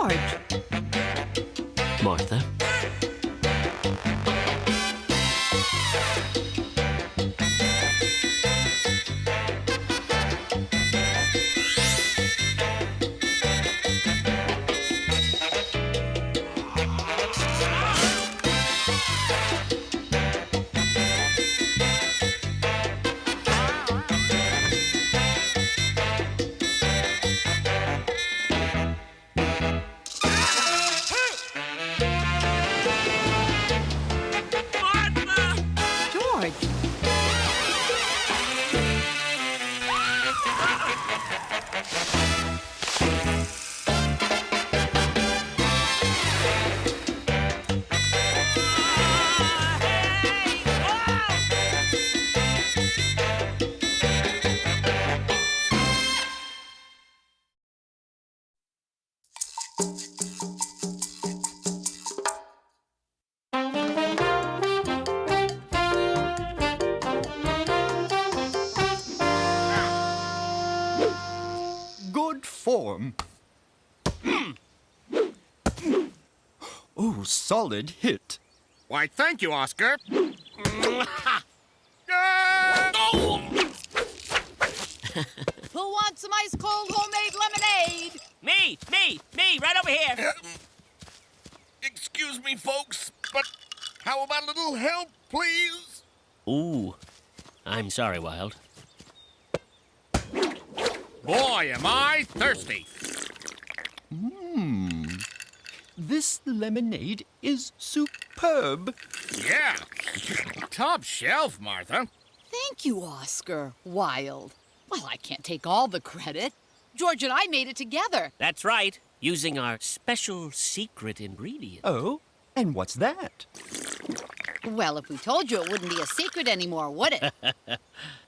George. Martha. George. Good form. Oh, solid hit. Why, thank you, Oscar. Who wants some ice-cold homemade lemonade? Me, right over here. Excuse me, folks, but how about a little help, please? Ooh, I'm sorry, Wild. Boy, am I thirsty. This lemonade is superb. Yeah. Top shelf, Martha. Thank you, Oscar. Wild. Well, I can't take all the credit. George and I made it together. That's right, using our special secret ingredient. Oh, and what's that? Well, if we told you, it wouldn't be a secret anymore, would it?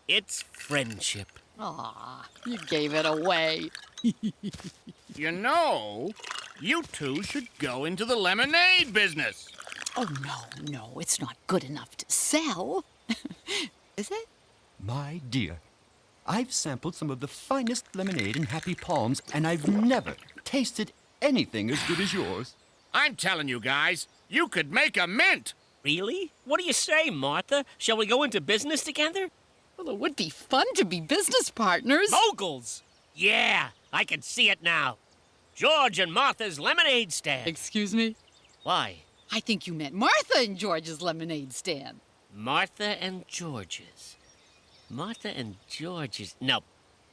It's friendship. Aw, you gave it away. You know, you two should go into the lemonade business. Oh, no, it's not good enough to sell. Is it? My dear, I've sampled some of the finest lemonade in Happy Palms, and I've never tasted anything as good as yours. I'm telling you guys, you could make a mint. Really? What do you say, Martha? Shall we go into business together? Well, it would be fun to be business partners. Moguls! Yeah, I can see it now. George and Martha's lemonade stand. Excuse me? Why? I think you meant Martha and George's lemonade stand. Martha and George's. Martha and George's. Nope,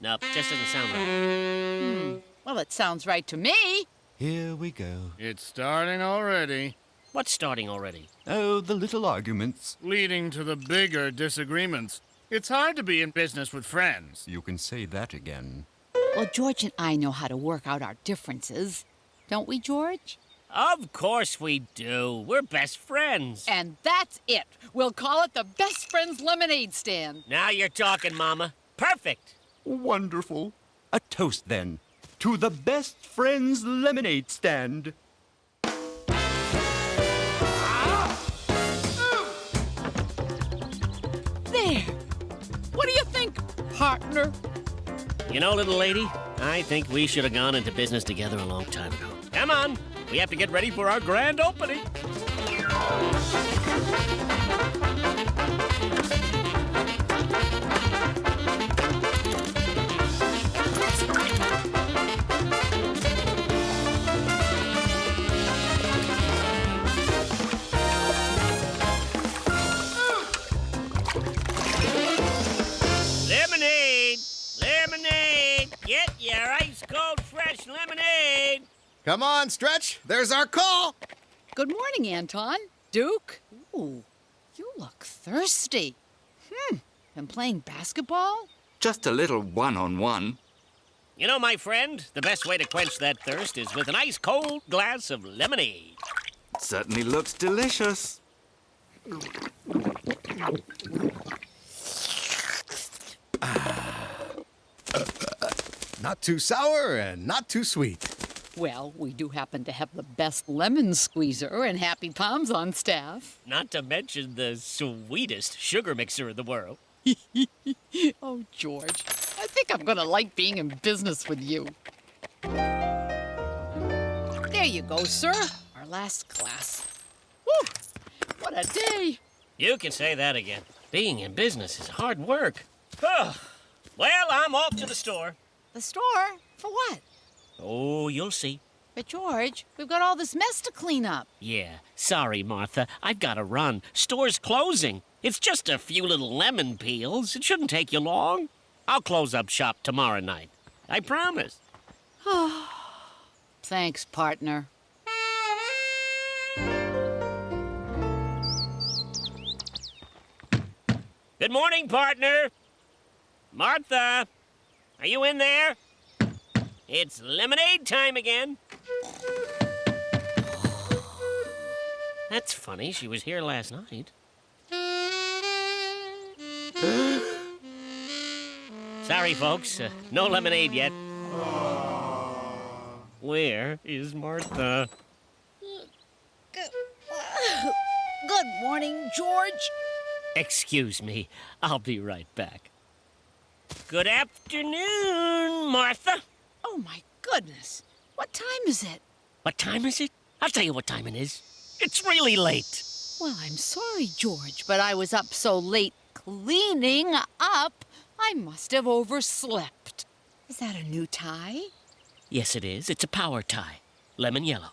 just doesn't sound right. Well, it sounds right to me. Here we go. It's starting already, What's starting already? Oh, the little arguments. leading to the bigger disagreements. It's hard to be in business with friends. You can say that again. Well, George and I know how to work out our differences. Don't we, George? Of course we do. We're best friends. And that's it. We'll call it the Best Friends Lemonade Stand. Now you're talking, Mama. Perfect. Wonderful. A toast, then, to the Best Friends Lemonade Stand. There. What do you think, partner? You know, little lady, I think we should have gone into business together a long time ago. Come on. We have to get ready for our grand opening. Lemonade! Lemonade! Get your ice-cold fresh lemonade! Come on, Stretch. There's our call. Good morning, Anton. Duke. Ooh, you look thirsty. Been playing basketball? Just a little one-on-one. You know, my friend, the best way to quench that thirst is with an ice-cold glass of lemonade. Certainly looks delicious. Not too sour and not too sweet. Well, we do happen to have the best lemon squeezer and Happy Palms on staff. Not to mention the sweetest sugar mixer in the world. Oh, George, I think I'm gonna like being in business with you. There Here you go, sir. Our last glass. Whew! What a day. You can say that again. Being in business is hard work. Oh, well, I'm off to the store. The store? For what? Oh, you'll see. But, George, we've got all this mess to clean up. Yeah, sorry, Martha. I've got to run. Store's closing. It's just a few little lemon peels. It shouldn't take you long. I'll close up shop tomorrow night. I promise. Thanks, partner. Good morning, partner. Martha, are you in there? It's lemonade time again. That's funny. She was here last night. Sorry, folks. No lemonade yet. Where is Martha? Good morning, George. Excuse me. I'll be right back. Good afternoon, Martha. Oh, my goodness. What time is it? What time is it? I'll tell you what time it is. It's really late. Well, I'm sorry, George, but I was up so late cleaning up, I must have overslept. Is that a new tie? Yes, it is. It's a power tie. Lemon yellow.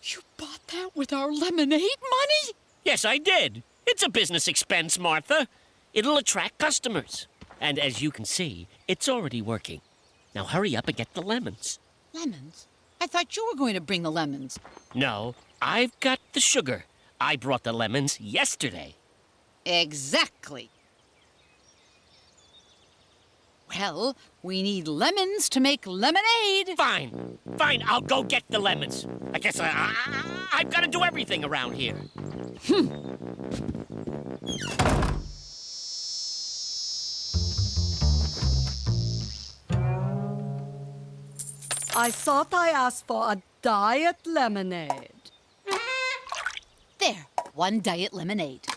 You bought that with our lemonade money? Yes, I did. It's a business expense, Martha. It'll attract customers. And as you can see, it's already working. Now hurry up and get the lemons. Lemons? I thought you were going to bring the lemons. No, I've got the sugar. I brought the lemons yesterday. Exactly. Well, we need lemons to make lemonade. Fine. Fine, I'll go get the lemons. I guess I've got to do everything around here. I thought I asked for a diet lemonade. There, one diet lemonade.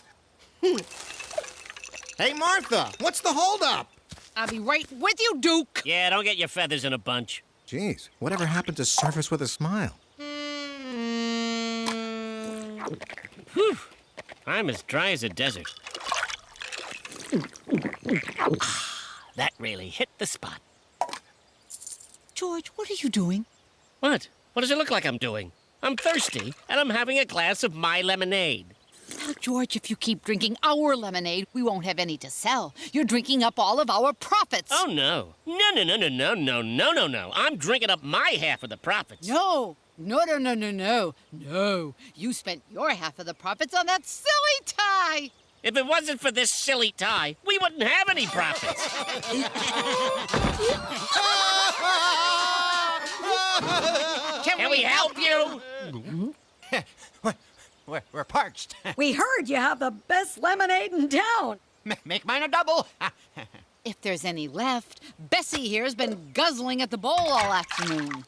Hey, Martha, what's the holdup? I'll be right with you, Duke. Yeah, don't get your feathers in a bunch. Jeez, whatever happened to surface with a smile? Whew. I'm as dry as a desert. That really hit the spot. George, what are you doing? What? What does it look like I'm doing? I'm thirsty, and I'm having a glass of my lemonade. Well, George, if you keep drinking our lemonade, we won't have any to sell. You're drinking up all of our profits. Oh, no. No. I'm drinking up my half of the profits. No. No. You spent your half of the profits on that silly tie. If it wasn't for this silly tie, we wouldn't have any profits. Can we help you? We're parched. We heard you have the best lemonade in town. Make mine a double. If there's any left, Bessie here's been guzzling at the bowl all afternoon.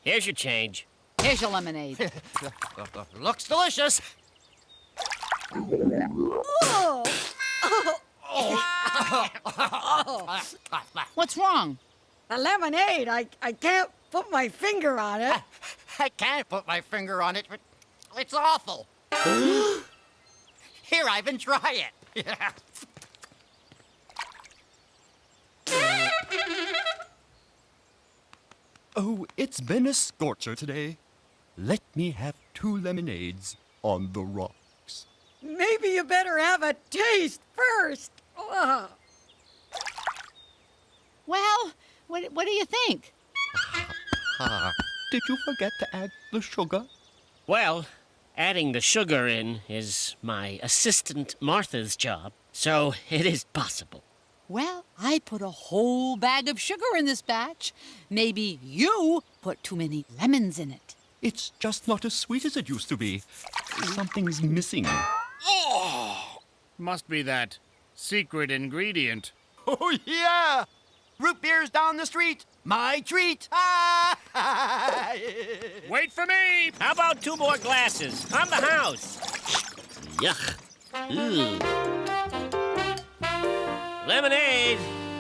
Here's your change. Here's your lemonade. Looks delicious. What's wrong? The lemonade, I can't put my finger on it. I can't put my finger on it, but it's awful. Here, Ivan, try it. Oh, it's been a scorcher today. Let me have 2 lemonades on the rocks. Maybe you better have a taste first. Well, what do you think? Did you forget to add the sugar? Well, adding the sugar in is my assistant Martha's job, so it is possible. Well, I put a whole bag of sugar in this batch. Maybe you put too many lemons in it. It's just not as sweet as it used to be. Something's missing. Must be that secret ingredient. Oh, yeah! Root beer's down the street. My treat. Wait for me! How about 2 more glasses? On the house. Yuck. Ooh. Lemonade.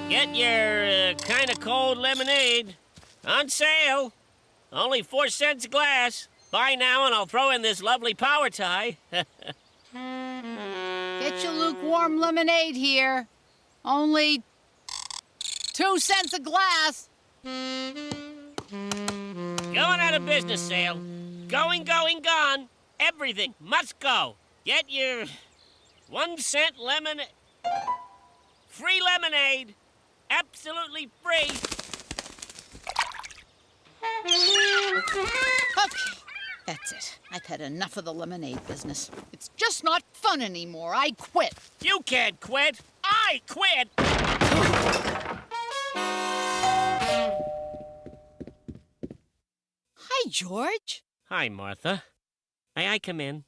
Get your kind of cold lemonade. On sale. Only 4 cents a glass. Buy now and I'll throw in this lovely power tie. Get your lukewarm lemonade here. Only 2 cents a glass. Going out of business, Sale. Going, gone. Everything must go. Get your 1 cent lemon... Free lemonade. Absolutely free. Okay, that's it. I've had enough of the lemonade business. It's just not fun anymore. I quit. You can't quit. I quit. Hi, George. Hi, Martha. May I come in?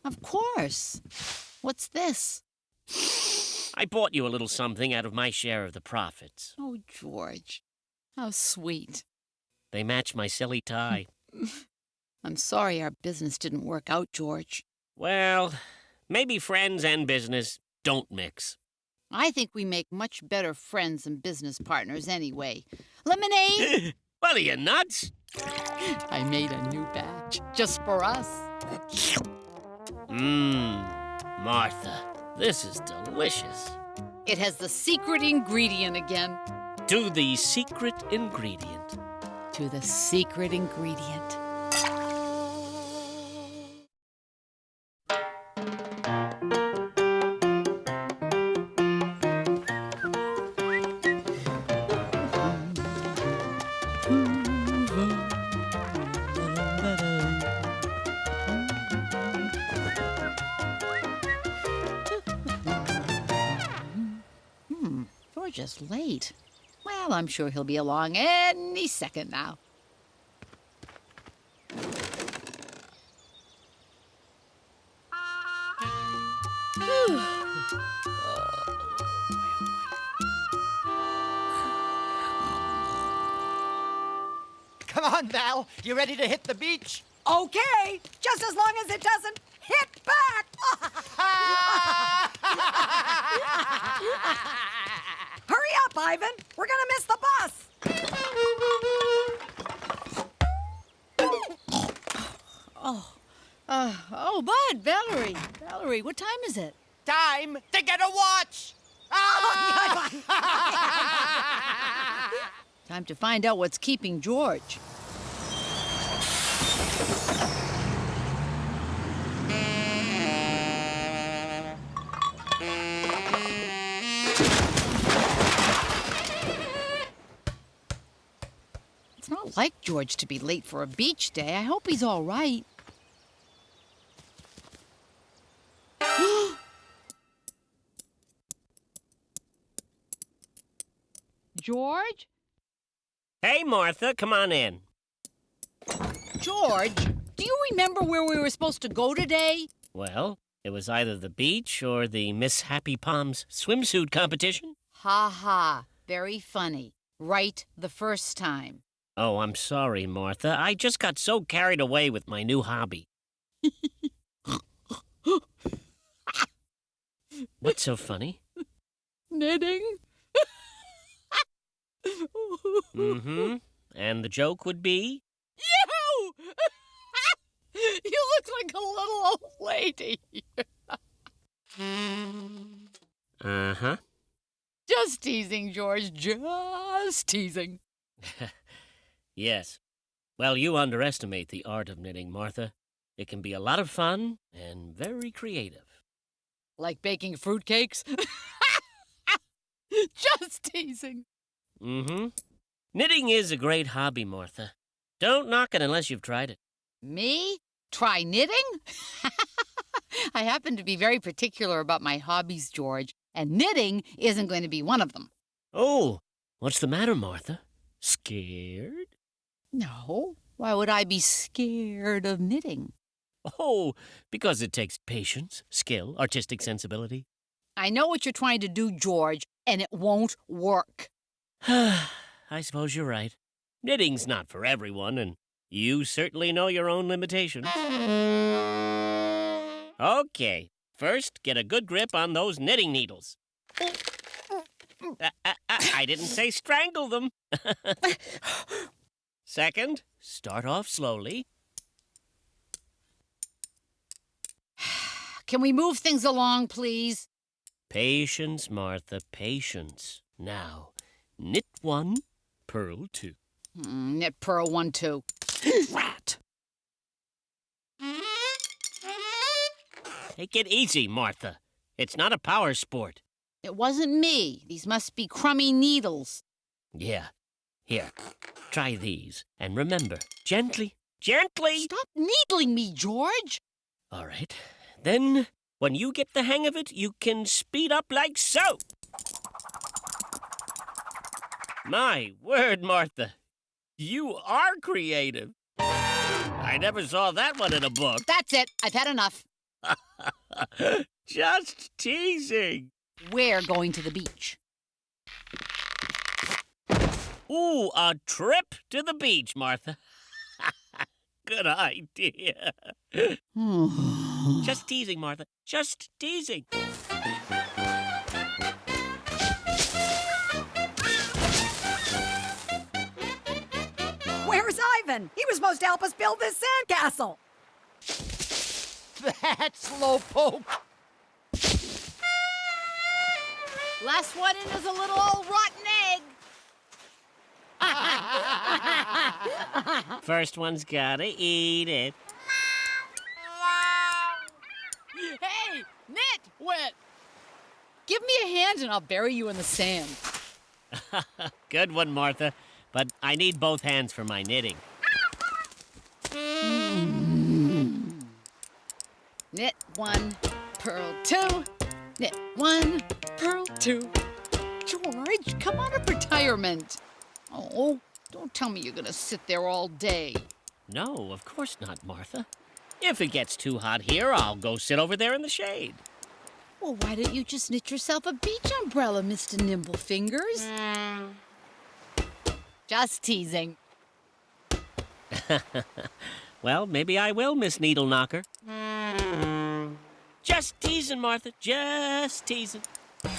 Of course. What's this? I bought you a little something out of my share of the profits. Oh, George. How sweet. They match my silly tie. I'm sorry our business didn't work out, George. Well, maybe friends and business don't mix. I think we make much better friends and business partners anyway. Lemonade? What are you, nuts? I made a new batch just for us. Martha, this is delicious. It has the secret ingredient again. To the secret ingredient. To the secret ingredient. George is late. Well, I'm sure he'll be along any second now. Come on, Val. You ready to hit the beach? Okay, just as long as it doesn't hit back. Hurry up, Ivan. We're gonna miss the bus. Oh, Bud, Valerie. Valerie, what time is it? Time to get a watch! Time to find out what's keeping George. It's not like George to be late for a beach day. I hope he's all right. George? Hey, Martha, come on in. George, do you remember where we were supposed to go today? Well, it was either the beach or the Miss Happy Palms swimsuit competition. Ha ha. Very funny. Right the first time. Oh, I'm sorry, Martha. I just got so carried away with my new hobby. What's so funny? Knitting? Mm-hmm. And the joke would be? You! You look like a little old lady. Uh-huh. Just teasing, George. Just teasing. Yes. Well, you underestimate the art of knitting, Martha. It can be a lot of fun and very creative. Like baking fruitcakes? Just teasing. Mm-hmm. Knitting is a great hobby, Martha. Don't knock it unless you've tried it. Me? Try knitting? I happen to be very particular about my hobbies, George, and knitting isn't going to be one of them. Oh, what's the matter, Martha? Scared? No. Why would I be scared of knitting? Oh, because it takes patience, skill, artistic sensibility. I know what you're trying to do, George, and it won't work. I suppose you're right. Knitting's not for everyone, and you certainly know your own limitations. Okay, first, get a good grip on those knitting needles. I didn't say strangle them. Second, Start off slowly. Can we move things along, please? Patience, Martha, patience. Now, knit 1, purl 2. Knit purl 1, 2. Rat! Take it easy, Martha. It's not a power sport. It wasn't me. These must be crummy needles. Yeah. Here, try these. And remember, gently, gently. Stop needling me, George. All right. Then, when you get the hang of it, you can speed up like so. My word, Martha. You are creative. I never saw that one in a book. That's it. I've had enough. Just teasing. We're going to the beach. Ooh, a trip to the beach, Martha. Good idea. Just teasing, Martha. Just teasing. Where's Ivan? He was supposed to help us build this sandcastle. That's slowpoke. Last one in is a little old rotten egg. First one's gotta eat it. Hey, Nitwit! Give me a hand and I'll bury you in the sand. Good one, Martha. But I need both hands for my knitting. Knit 1, purl 2. Knit 1, purl 2. George, come out of retirement. Oh, don't tell me you're gonna sit there all day. No, of course not, Martha. If it gets too hot here, I'll go sit over there in the shade. Well, why don't you just knit yourself a beach umbrella, Mr. Nimblefingers? Just teasing. Well, maybe I will, Miss Needle Knocker. Just teasing, Martha. Just teasing. Come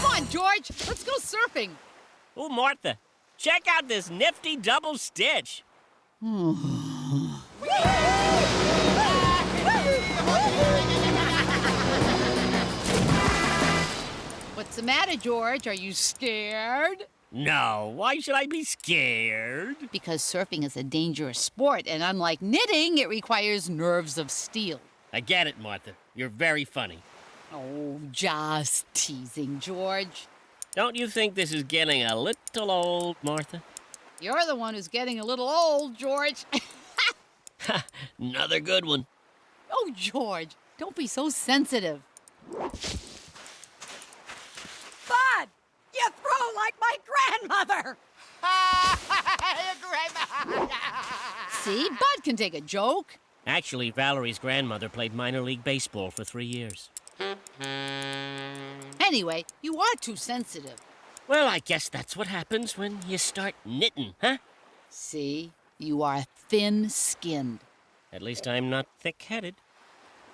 on, George, let's go surfing. Oh, Martha, check out this nifty double stitch. What's the matter, George? Are you scared? No, why should I be scared? Because surfing is a dangerous sport, and unlike knitting, it requires nerves of steel. I get it, Martha. You're very funny. Oh, just teasing, George. Don't you think this is getting a little old, Martha? You're the one who's getting a little old, George. Another good one. Oh, George, don't be so sensitive. Bud, you throw like my grandmother. See, Bud can take a joke. Actually, Valerie's grandmother played minor league baseball for 3 years. Anyway, you are too sensitive. Well, I guess that's what happens when you start knitting, huh? See, you are thin-skinned. At least I'm not thick-headed.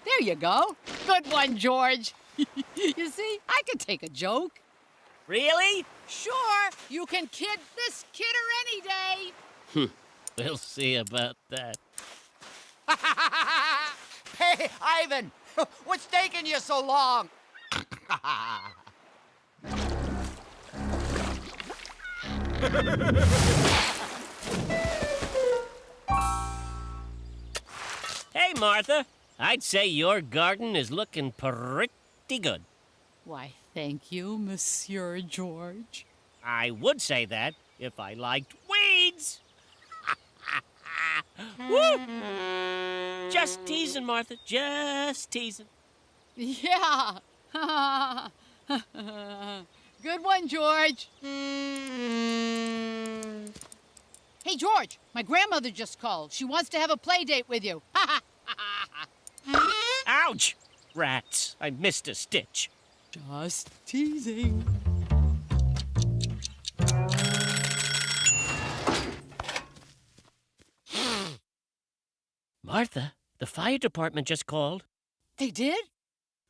There you go. Good one, George. You see, I can take a joke. Really? Sure, you can kid this kidder any day. We'll see about that. Hey, Ivan, what's taking you so long? Hey, Martha. I'd say your garden is looking pretty good. Why, thank you, Monsieur George. I would say that if I liked weeds. Woo! Just teasing, Martha. Just teasing. Yeah. Good one, George. Hey, George, my grandmother just called. She wants to have a play date with you. Ouch! Rats. I missed a stitch. Just teasing. Martha, the fire department just called. They did?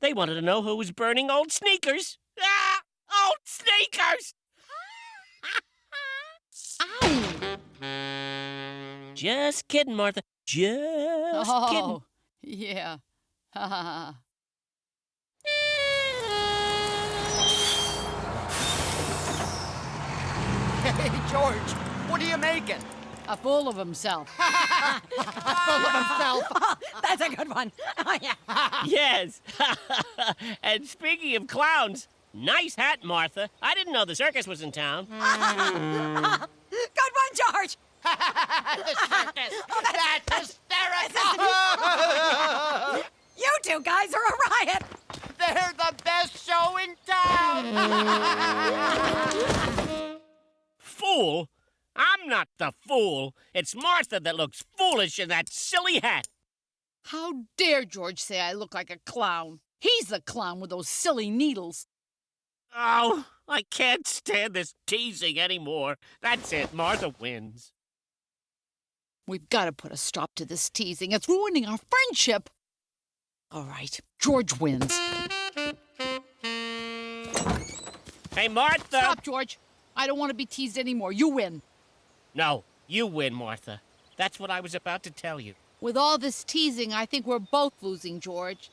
They wanted to know who was burning old sneakers. Ah! Old sneakers! Ow! Just kidding, Martha. Just kidding. Oh, yeah. Ha ha ha. Hey, George, what are you making? A fool of himself. Full of himself. That's a good one. Oh, yeah. Yes. And speaking of clowns, nice hat, Martha. I didn't know the circus was in town. Good one, George. The circus. That's hysterical. You two guys are a riot. They're the best show in town. Fool? I'm not the fool. It's Martha that looks foolish in that silly hat. How dare George say I look like a clown? He's the clown with those silly needles. Oh, I can't stand this teasing anymore. That's it. Martha wins. We've got to put a stop to this teasing. It's ruining our friendship. All right, George wins. Hey, Martha. Stop, George. I don't want to be teased anymore. You win. No, you win, Martha. That's what I was about to tell you. With all this teasing, I think we're both losing, George.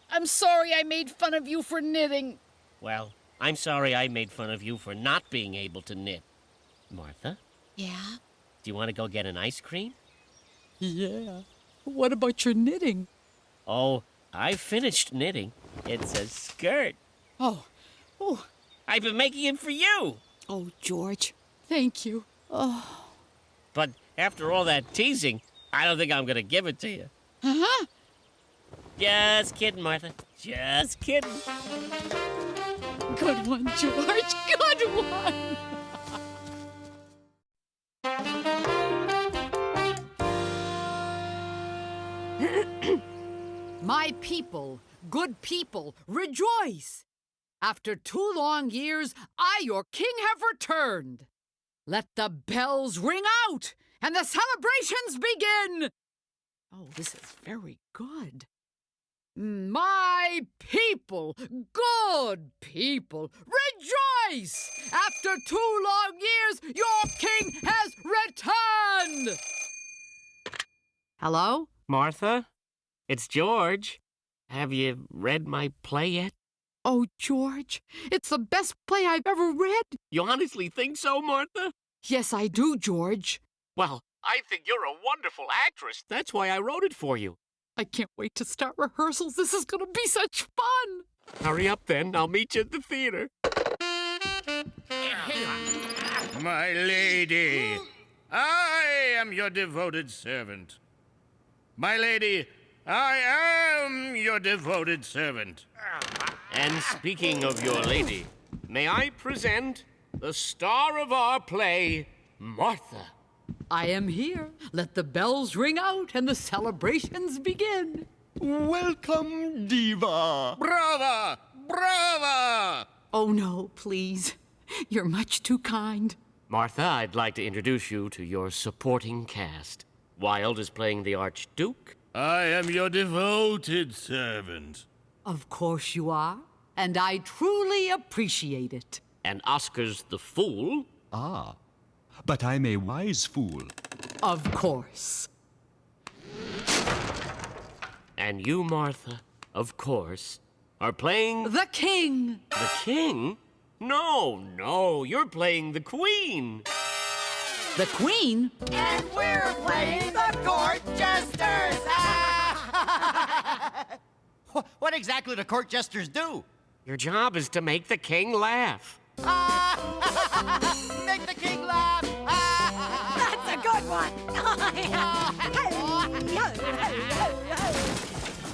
I'm sorry I made fun of you for knitting. Well, I'm sorry I made fun of you for not being able to knit. Martha, Yeah? do you want to go get an ice cream? Yeah. What about your knitting? Oh, I finished knitting. It's a skirt. Oh, I've been making it for you. oh, George. Thank you. Oh. But after all that teasing, I don't think I'm going to give it to you. Uh-huh. Just kidding, Martha. Just kidding. Good one, George. Good one. My people, good people, rejoice! After 2 long years, I, your king, have returned. Let the bells ring out and the celebrations begin. Oh, this is very good. My people, good people, rejoice! After 2 long years, your king has returned! Hello? Martha, it's George. Have you read my play yet? Oh, George, it's the best play I've ever read. You honestly think so, Martha? Yes, I do, George. Well, I think you're a wonderful actress. That's why I wrote it for you. I can't wait to start rehearsals. This is going to be such fun. Hurry up, then. I'll meet you at the theater. My lady, I am your devoted servant. My lady, I am your devoted servant. And speaking of your lady, may I present the star of our play, Martha. I am here. Let the bells ring out and the celebrations begin. Welcome, Diva. Brava! Brava! Oh, no, please. You're much too kind. Martha, I'd like to introduce you to your supporting cast. Wilde is playing the Archduke. I am your devoted servant. Of course you are, and I truly appreciate it. And Oscar's the Fool. Ah, but I'm a wise fool. Of course. And you, Martha, of course, are playing The king. the King? No, you're playing the Queen. The queen? And we're playing the court jesters. What exactly do court jesters do? Your job is to make the King laugh. Make the king laugh. That's a good one.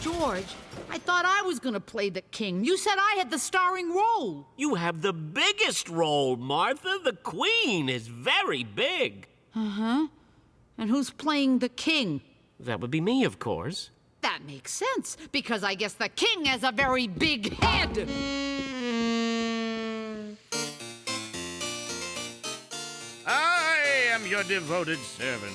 George, I thought I was going to play the king. You said I had the starring role. You have the biggest role, Martha. The Queen is very big. Uh-huh. And who's playing the king? That would be me, of course. That makes sense, because I guess the king has a very big head. I am your devoted servant.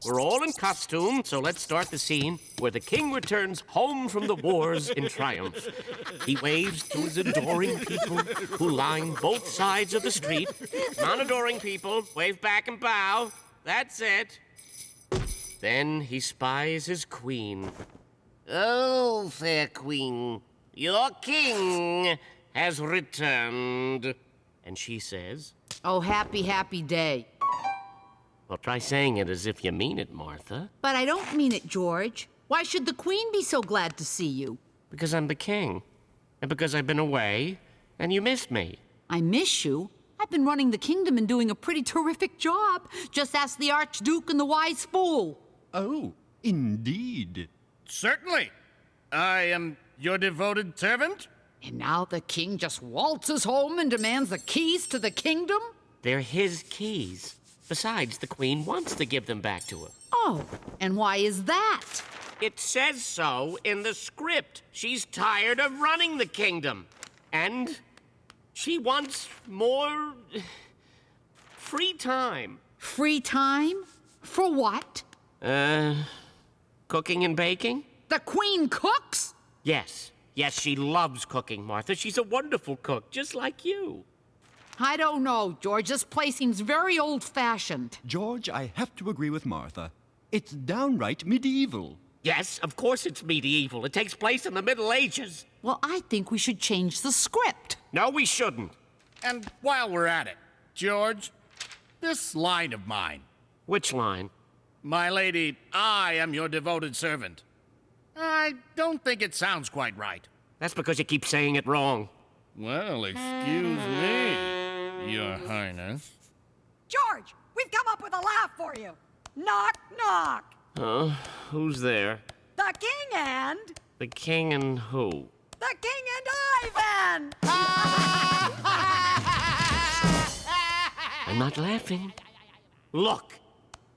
We're all in costume, so let's start the scene where the king returns home from the wars in triumph. He waves to his adoring people who line both sides of the street. Come on, adoring people, wave back and bow. That's it. Then he spies his queen. Oh, fair queen, your king has returned. And she says, Oh, happy, happy day. well, try saying it as if you mean it, Martha. But I don't mean it, George. Why should the Queen be so glad to see you? Because I'm the king. And because I've been away, and you missed me. I miss you. I've been running the kingdom and doing a pretty terrific job. Just ask the Archduke and the wise fool. Oh, indeed. Certainly. I am your devoted servant. And now the king just waltzes home and demands the keys to the kingdom? They're his keys. Besides, the queen wants to give them back to him. Oh, and why is that? It says so in the script. She's tired of running the kingdom. And she wants more free time. Free time? For what? Cooking and baking? The Queen cooks? Yes. Yes, she loves cooking, Martha. She's a wonderful cook, just like you. I don't know, George. This place seems very old-fashioned. George, I have to agree with Martha. It's downright medieval. Yes, of course it's medieval. It takes place in the Middle Ages. Well, I think we should change the script. No, we shouldn't. And while we're at it, George, this line of mine. Which line? My lady, I am your devoted servant. I don't think it sounds quite right. That's because you keep saying it wrong. Well, excuse me, Your Highness. George, we've come up with a laugh for you. Knock, knock. Who's there? The king and... The king and who? The king and Ivan! I'm not laughing. Look,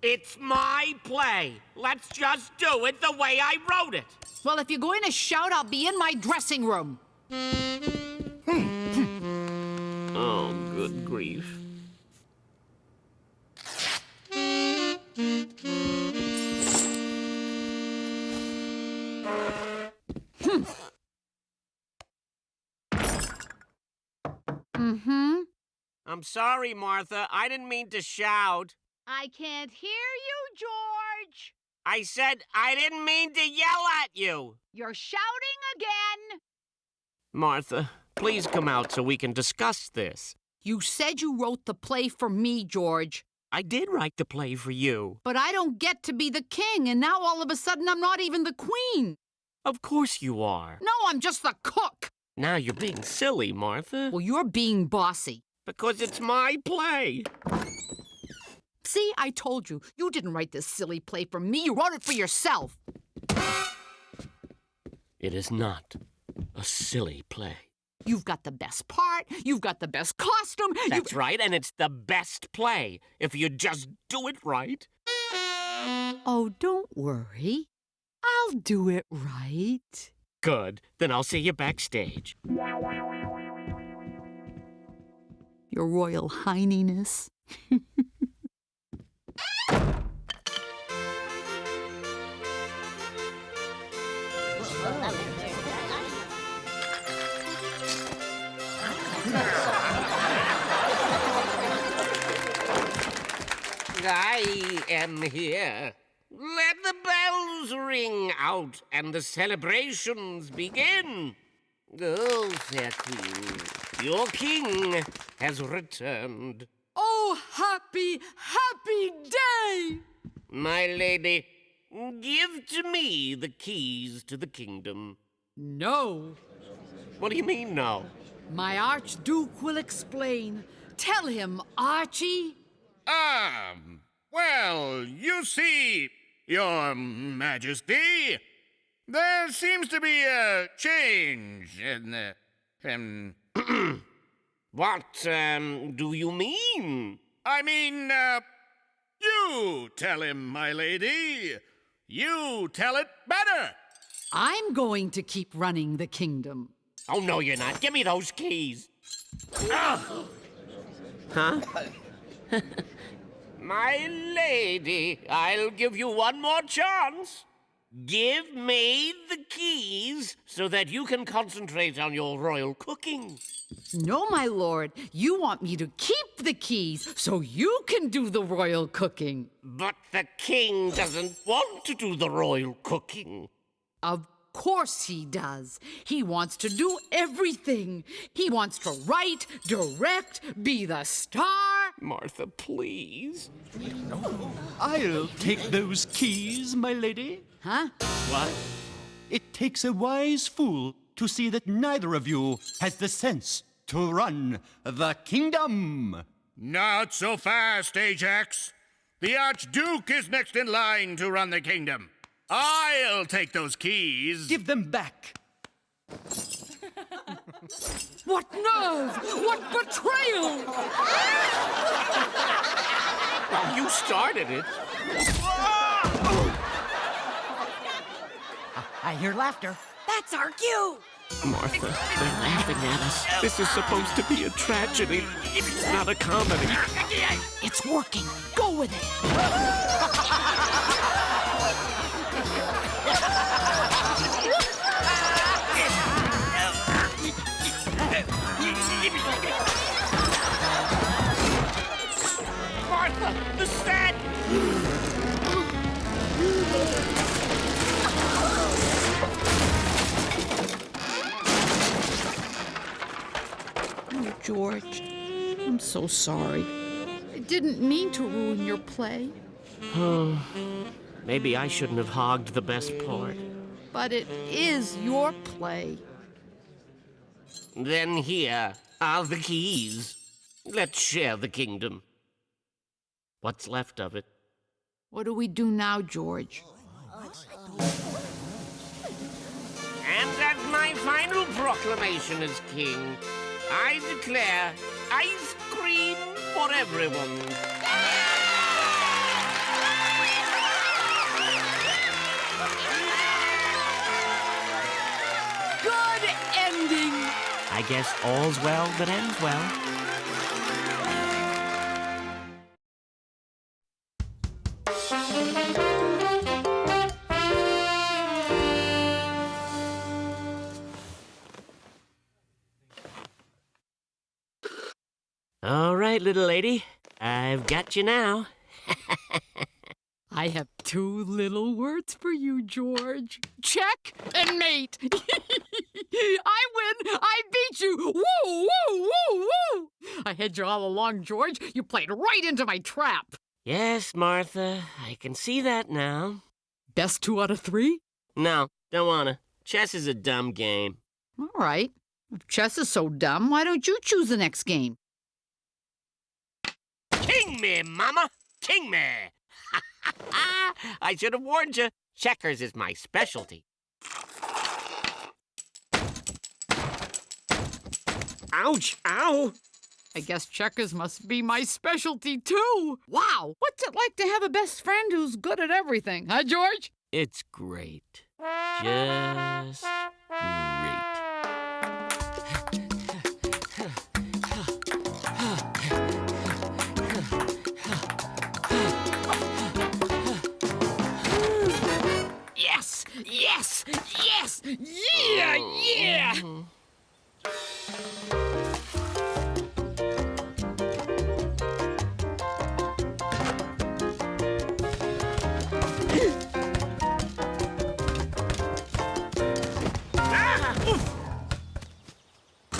it's my play. Let's just do it the way I wrote it. Well, if you're going to shout, I'll be in my dressing room. Oh, good grief. I'm sorry, Martha. I didn't mean to shout. I can't hear you, George. I said I didn't mean to yell at you. You're shouting again. Martha, please come out so we can discuss this. You said you wrote the play for me, George. I did write the play for you. But I don't get to be the king, and now all of a sudden I'm not even the queen. Of course you are. No, I'm just the cook. Now you're being silly, Martha. Well, you're being bossy. Because it's my play. See, I told you. You didn't write this silly play for me. You wrote it for yourself. It is not a silly play. You've got the best part. You've got the best costume. That's right, and it's the best play. If you just do it right. Oh, don't worry. I'll do it right. Good. Then I'll see you backstage. Your Royal Highness. I am here. Let the bells ring out and the celebrations begin. Oh, fair queen, your king has returned. Oh, happy, happy day! My lady, give to me the keys to the kingdom. No. What do you mean, no? My Archduke will explain. Tell him, Archie. Well, you see, Your Majesty, there seems to be a change in What, do you mean? I mean, you tell him, my lady. You tell it better. I'm going to keep running the kingdom. Oh, no, you're not. Give me those keys. Ugh. Huh? My lady, I'll give you one more chance. Give me the keys so that you can concentrate on your royal cooking. No, my lord. You want me to keep the keys so you can do the royal cooking. But the king doesn't want to do the royal cooking. Of course he does. He wants to do everything. He wants to write, direct, be the star. Martha, please. I'll take those keys, my lady. Huh? What? It takes a wise fool to see that neither of you has the sense to run the kingdom. Not so fast, Ajax. The Archduke is next in line to run the kingdom. I'll take those keys. Give them back. What nerve! What betrayal! You started it. I hear laughter. That's our cue. Martha, they're laughing at us. This is supposed to be a tragedy, not a comedy. It's working. Go with it. Martha, the set! Oh, George, I'm so sorry. I didn't mean to ruin your play, Maybe I shouldn't have hogged the best part. but it is your play. Then here are the keys. Let's share the kingdom. What's left of it. What do we do now, George? And as my final proclamation as king, I declare ice cream for everyone. Good ending! I guess all's well that ends well. All right, little lady. I've got you now. I have two little words for you, George. Check and mate. I win. I beat you. Woo, woo, woo, woo. I had you all along, George. You played right into my trap. Yes, Martha, I can see that now. Best 2 out of 3? No, don't wanna. Chess is a dumb game. All right. If chess is so dumb, why don't you choose the next game? King me, mama! King me! I should have warned you. Checkers is my specialty. Ouch! Ow! I guess checkers must be my specialty, too. Wow. What's it like to have a best friend who's good at everything, huh, George? It's great. Just great. Yes! Yes! Yes! Yeah! Yeah!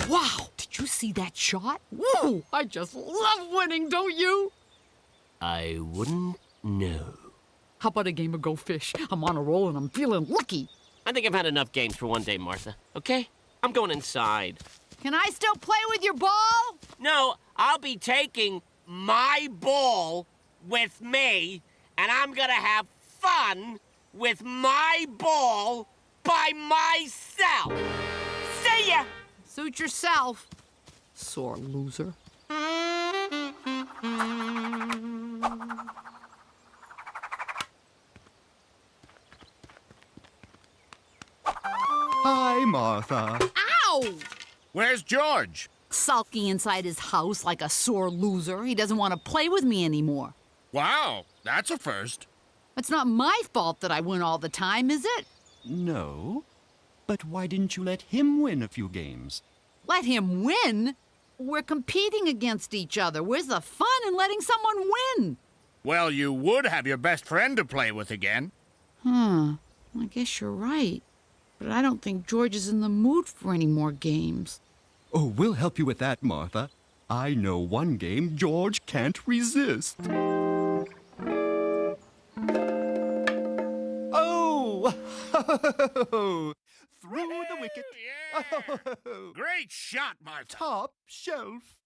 Wow! Did you see that shot? Woo! I just love winning, don't you? I wouldn't know. How about a game of Go Fish? I'm on a roll and I'm feeling lucky. I think I've had enough games for one day, Martha. Okay? I'm going inside. Can I still play with your ball? No, I'll be taking my ball with me, and I'm gonna have fun with my ball by myself. See ya! Suit yourself, sore loser. Hi, Martha. Ow! Where's George? Sulky inside his house like a sore loser. He doesn't want to play with me anymore. Wow, that's a first. It's not my fault that I win all the time, is it? No. But why didn't you let him win a few games? Let him win? We're competing against each other. Where's the fun in letting someone win? Well, you would have your best friend to play with again. I guess you're right. But I don't think George is in the mood for any more games. Oh, we'll help you with that, Martha. I know one game George can't resist. Oh! Through the wicket. Yeah. Great shot, Martha. Top shelf.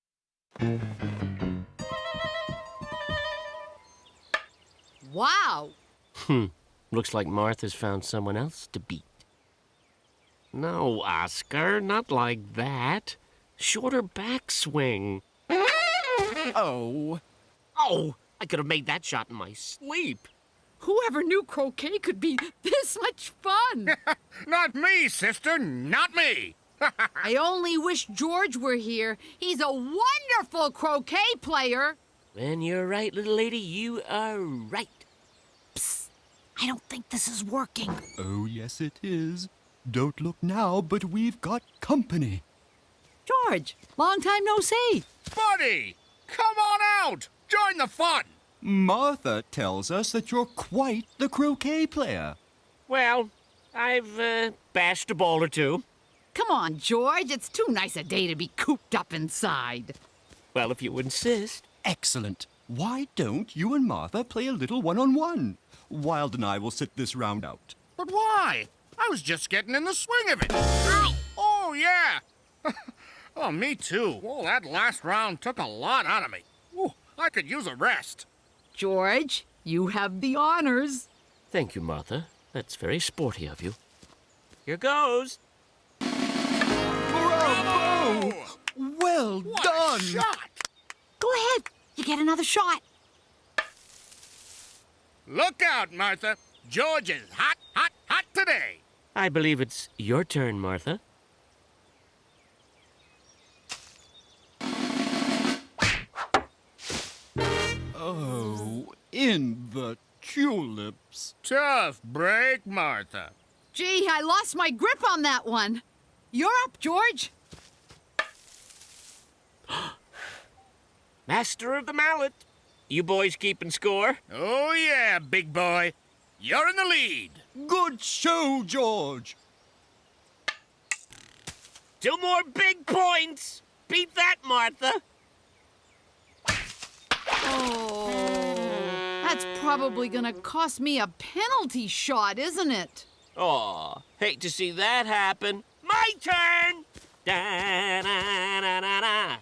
Wow! Looks like Martha's found someone else to beat. No, Oscar, not like that. Shorter backswing. Oh. Oh, I could have made that shot in my sleep. Whoever knew croquet could be this much fun? Not me, sister, not me. I only wish George were here. He's a wonderful croquet player. Then you're right, little lady. You are right. I don't think this is working. Oh, yes, it is. Don't look now, but we've got company. George, long time no see. Buddy, come on out. Join the fun. Martha tells us that you're quite the croquet player. Well, I've bashed a ball or two. Come on, George. It's too nice a day to be cooped up inside. Well, if you insist. Excellent. Why don't you and Martha play a little one-on-one? Wild and I will sit this round out. But why? I was just getting in the swing of it. Oh, yeah. Oh, me too. Oh, that last round took a lot out of me. Ooh, I could use a rest. George, you have the honors. Thank you, Martha. That's very sporty of you. Here goes. Bravo! Well What done! a shot. Go ahead. You get another shot. Look out, Martha. George is hot, hot, hot today. I believe it's your turn, Martha. Oh, in the tulips. Tough break, Martha. Gee, I lost my grip on that one. You're up, George. Master of the mallet. You boys keeping score? Oh, yeah, big boy. You're in the lead. Good show, George. 2 more big points. Beat that, Martha. Oh, that's probably gonna cost me a penalty shot, isn't it? Aw, hate to see that happen. My turn! Da-na-na-na-na.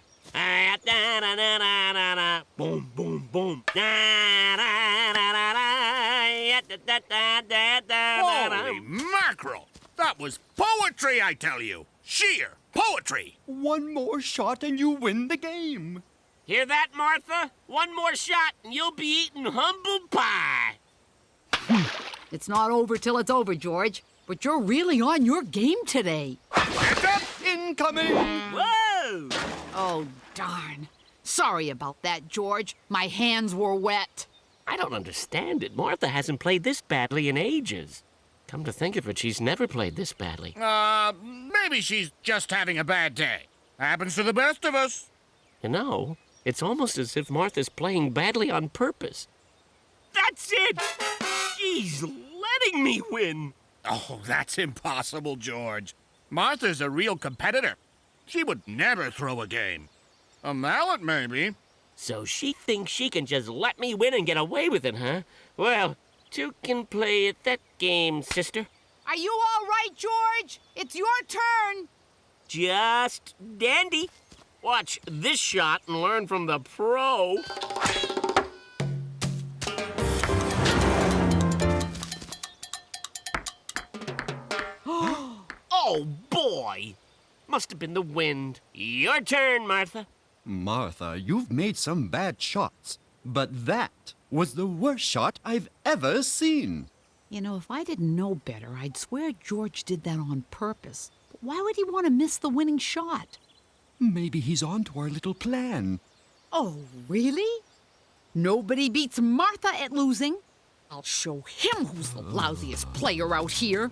Da-na-na-na-na-na. Boom, boom, boom. Da-na-na-na-na. Da-da-da-da-da-da. Holy mackerel. That was poetry, I tell you. Sheer poetry. One more shot and you win the game. Hear that, Martha? One more shot and you'll be eating humble pie. It's not over till it's over, George. But you're really on your game today. Hands up. Incoming! Whoa! Oh, darn. Sorry about that, George. My hands were wet. I don't understand it. Martha hasn't played this badly in ages. Come to think of it, she's never played this badly. Maybe she's just having a bad day. Happens to the best of us. You know, it's almost as if Martha's playing badly on purpose. That's it! She's letting me win. Oh, that's impossible, George. Martha's a real competitor. She would never throw a game. A mallet, maybe. So she thinks she can just let me win and get away with it, huh? Well, 2 can play at that game, sister. Are you all right, George? It's your turn. Just dandy. Watch this shot and learn from the pro. Oh, boy! Must have been the wind. Your turn, Martha. Martha, you've made some bad shots, but that was the worst shot I've ever seen. You know, if I didn't know better, I'd swear George did that on purpose. But why would he want to miss the winning shot? Maybe he's on to our little plan. Oh, really? Nobody beats Martha at losing. I'll show him who's the lousiest player out here.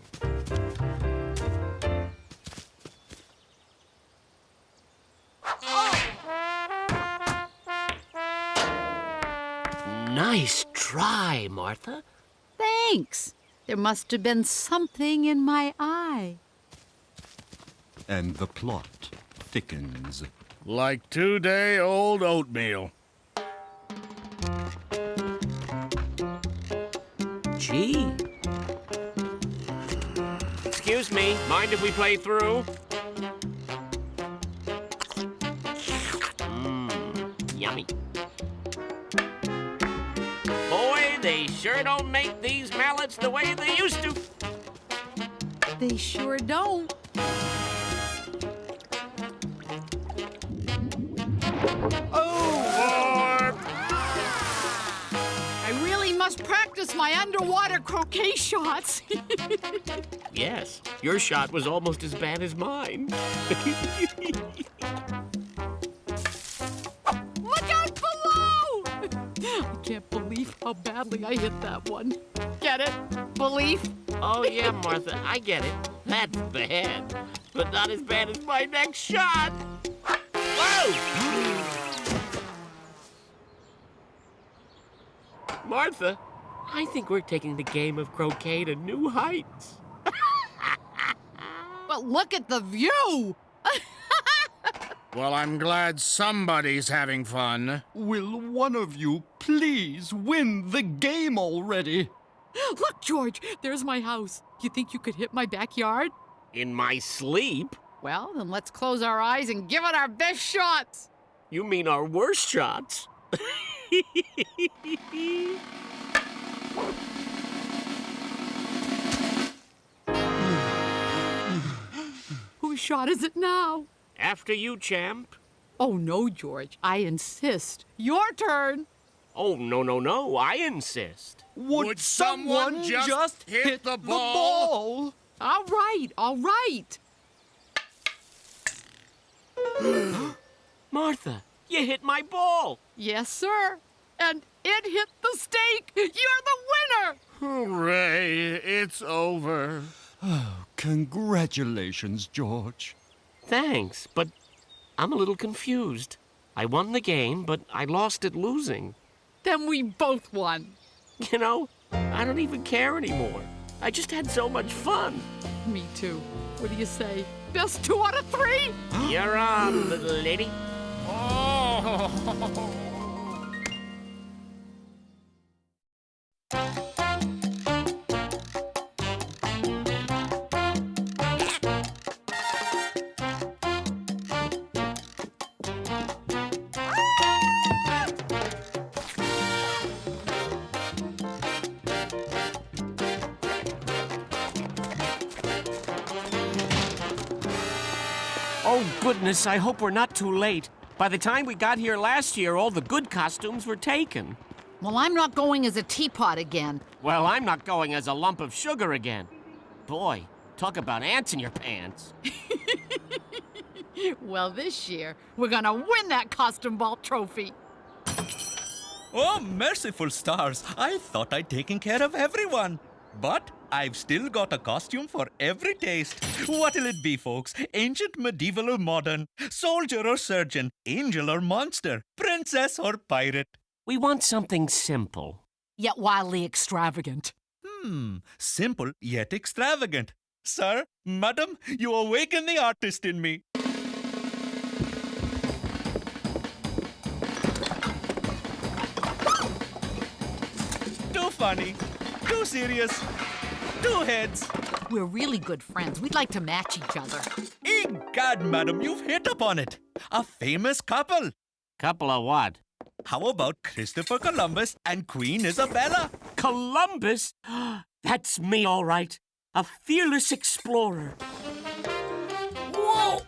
Nice try, Martha. Thanks. There must have been something in my eye. And the plot thickens. Like 2-day-old oatmeal. Gee. Excuse me, mind if we play through? Yummy. Boy, they sure don't make these mallets the way they used to. They sure don't. I really must practice my underwater croquet shots. Yes, your shot was almost as bad as mine. Look out below! I can't believe how badly I hit that one. Get it? Belief? Oh, yeah, Martha, I get it. That's bad, but not as bad as my next shot. Whoa! Martha, I think we're taking the game of croquet to new heights. But look at the view! Well, I'm glad somebody's having fun. Will one of you please win the game already? Look, George, there's my house. You think you could hit my backyard? In my sleep? Well, then let's close our eyes and give it our best shots. You mean our worst shots? Whose shot is it now? After you, champ. Oh, no, George. I insist. Your turn. Oh, no, I insist. Would someone just hit the ball? All right, all right. Martha, you hit my ball. Yes, sir. And it hit the stake. You're the winner. Hooray, it's over. Congratulations, George. Thanks, but I'm a little confused. I won the game, but I lost at losing. Then we both won. You know, I don't even care anymore. I just had so much fun. Me too. What do you say? Best 2 out of 3? You're on, little lady. Oh. Oh, goodness, I hope we're not too late. By the time we got here last year, all the good costumes were taken. Well, I'm not going as a teapot again. Well, I'm not going as a lump of sugar again. Boy, talk about ants in your pants. Well, this year, we're gonna win that costume ball trophy. Oh, merciful stars. I thought I'd taken care of everyone. But I've still got a costume for every taste. What'll it be, folks? Ancient, medieval, or modern? Soldier or surgeon? Angel or monster? Princess or pirate? We want something simple. Yet wildly extravagant. Simple yet extravagant. Sir, madam, you awaken the artist in me. Too funny. Too serious. Two heads. We're really good friends. We'd like to match each other. Egad, madam, you've hit upon it. A famous couple. Couple of what? How about Christopher Columbus and Queen Isabella? Columbus? That's me, all right. A fearless explorer. Whoa!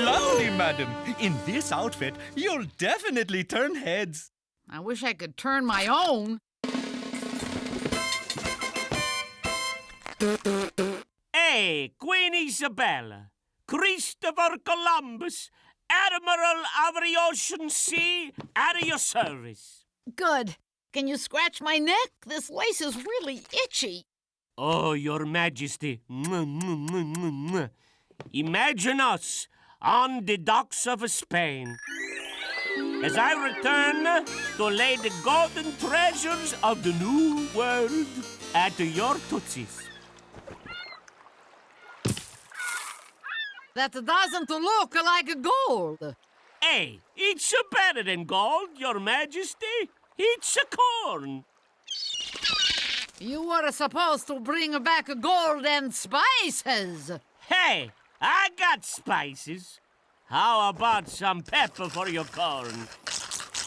Lovely, madam. In this outfit, you'll definitely turn heads. I wish I could turn my own. Hey, Queen Isabella, Christopher Columbus, Admiral of the Ocean Sea, at your service. Good. Can you scratch my neck? This lace is really itchy. Oh, Your Majesty. Imagine us on the docks of Spain as I return to lay the golden treasures of the New World at your tootsies. That doesn't look like gold. Hey, it's better than gold, Your Majesty. It's a corn. You were supposed to bring back gold and spices. Hey, I got spices. How about some pepper for your corn?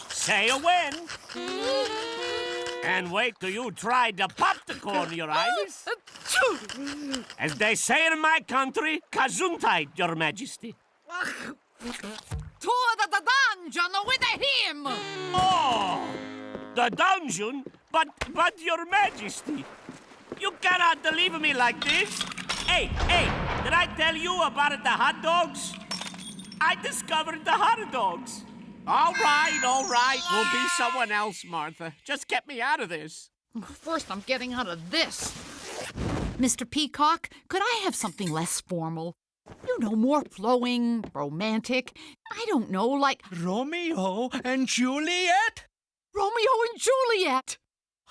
Say when. And wait till you try to pop the corn, Your Highness. As they say in my country, Gesundheit, Your Majesty. To the dungeon with him! Oh, the dungeon? But Your Majesty, you cannot leave me like this. Hey, did I tell you about the hot dogs? I discovered the hot dogs. All right. We'll be someone else, Martha. Just get me out of this. First, I'm getting out of this. Mr. Peacock, could I have something less formal? You know, more flowing, romantic. I don't know, like Romeo and Juliet? Romeo and Juliet.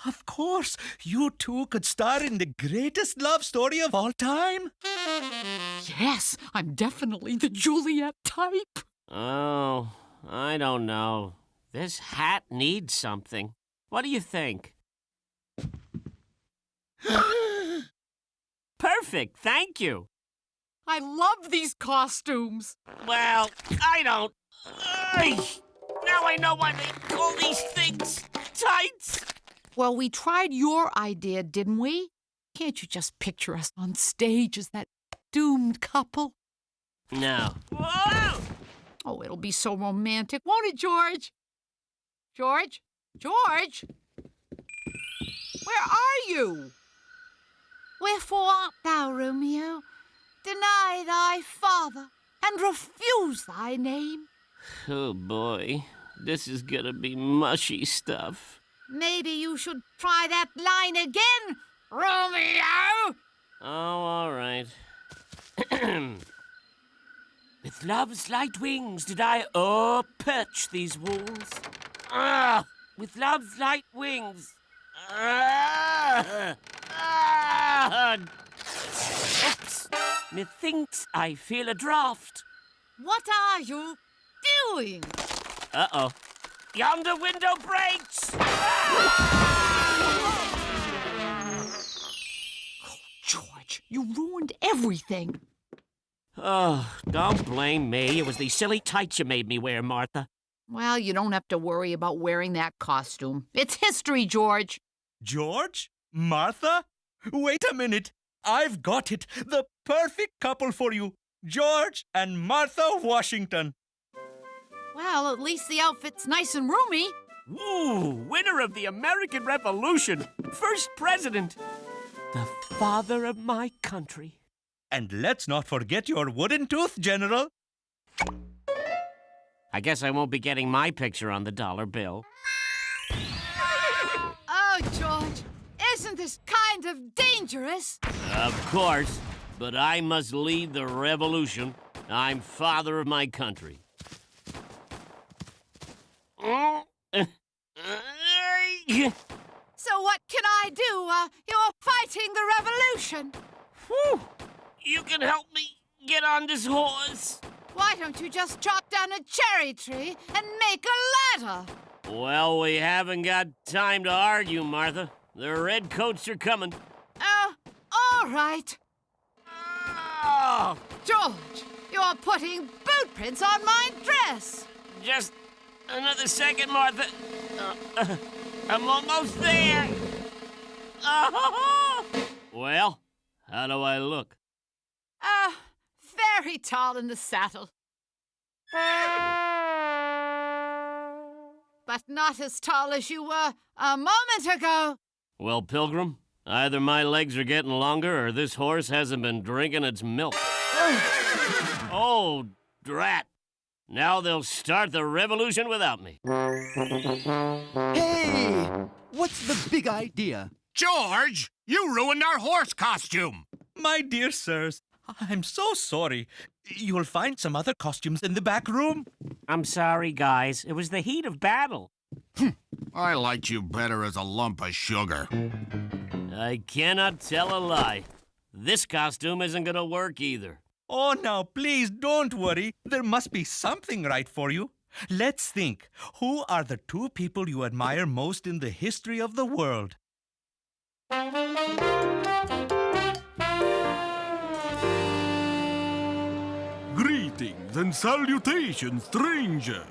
Of course, you two could star in the greatest love story of all time. Yes, I'm definitely the Juliet type. Oh, I don't know. This hat needs something. What do you think? Perfect, thank you. I love these costumes. Well, I don't. Now I know why they call these things tights. Well, we tried your idea, didn't we? Can't you just picture us on stage as that doomed couple? No. Whoa! Oh, it'll be so romantic, won't it, George? George? George? Where are you? Wherefore art thou, Romeo? Deny thy father and refuse thy name. Oh boy, this is gonna be mushy stuff. Maybe you should try that line again, Romeo! Oh, all right. With love's light wings did I perch these walls. With love's light wings. Oops. Methinks I feel a draught. What are you doing? Uh-oh. Yonder window breaks! George, you ruined everything. Oh, don't blame me. It was these silly tights you made me wear, Martha. Well, you don't have to worry about wearing that costume. It's history, George. George? Martha? Wait a minute. I've got it. The perfect couple for you. George and Martha Washington. Well, at least the outfit's nice and roomy. Ooh, winner of the American Revolution. First president. The father of my country. And let's not forget your wooden tooth, General. I guess I won't be getting my picture on the dollar bill. Oh, George, isn't this kind of dangerous? Of course, but I must lead the revolution. I'm father of my country. So what can I do while you're fighting the revolution? Whew. You can help me get on this horse. Why don't you just chop down a cherry tree and make a ladder? Well, we haven't got time to argue, Martha. The redcoats are coming. Oh, all right. Oh, George, you're putting boot prints on my dress. just another second, Martha. I'm almost there. Well, how do I look? Very tall in the saddle. But not as tall as you were a moment ago. Well, Pilgrim, either my legs are getting longer or this horse hasn't been drinking its milk. Oh, drat. Now they'll start the revolution without me. Hey! What's the big idea? George, you ruined our horse costume. My dear sirs, I'm so sorry. You'll find some other costumes in the back room. I'm sorry, guys. It was the heat of battle. I liked you better as a lump of sugar. I cannot tell a lie. This costume isn't gonna work either. Oh, now, please don't worry. There must be something right for you. Let's think. Who are the two people you admire most in the history of the world? Greetings and salutations, strangers.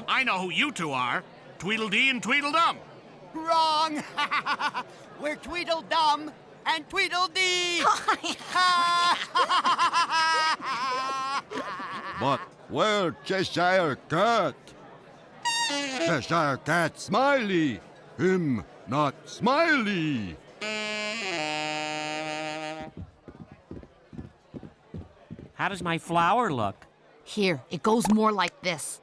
I know who you two are. Tweedledee and Tweedledum. Wrong! We're Tweedledum and Tweedledee! But where Cheshire Cat? Cheshire Cat Smiley. Him not Smiley. How does my flower look? Here, it goes more like this.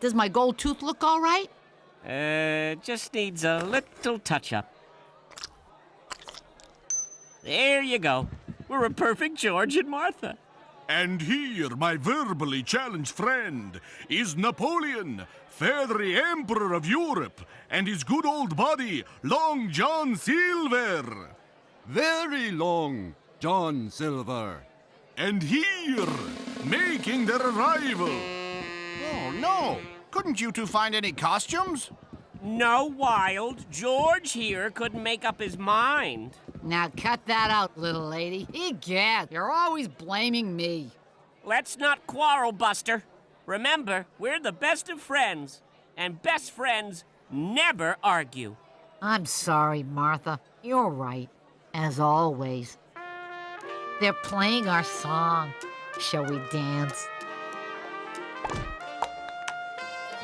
Does my gold tooth look all right? Just needs a little touch-up. There you go. We're a perfect George and Martha. And here, my verbally challenged friend, is Napoleon, feathery Emperor of Europe, and his good old buddy, Long John Silver. Very long, John Silver. And here, making their arrival. Oh, no. Couldn't you two find any costumes? No, Wild. George here couldn't make up his mind. Now cut that out, little lady. Egad, you're always blaming me. Let's not quarrel, Buster. Remember, we're the best of friends, and best friends never argue. I'm sorry, Martha. You're right, as always. They're playing our song. Shall we dance?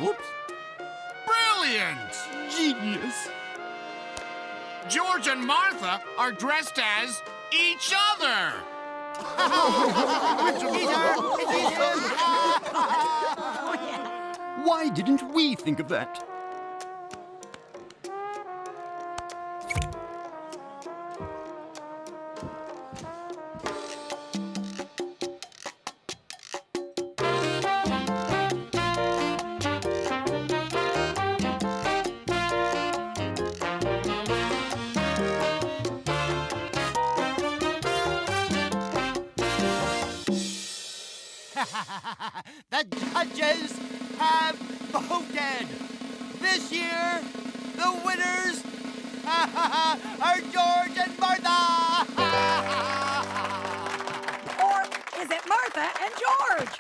Whoops. Brilliant! Genius! George and Martha are dressed as each other. Why didn't we think of that? The judges have voted. This year, the winners are George and Martha. Or is it Martha and George?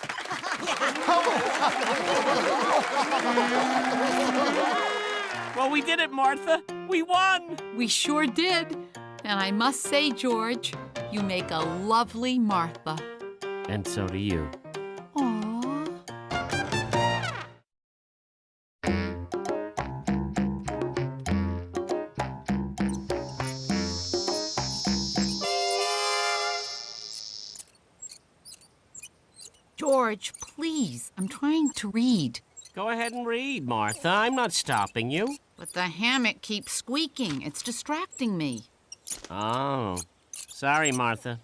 Well, we did it, Martha. We won. We sure did. And I must say, George, you make a lovely Martha. And so do you. Aww. George, please, I'm trying to read. Go ahead and read, Martha. I'm not stopping you. But the hammock keeps squeaking. It's distracting me. Oh. Sorry, Martha.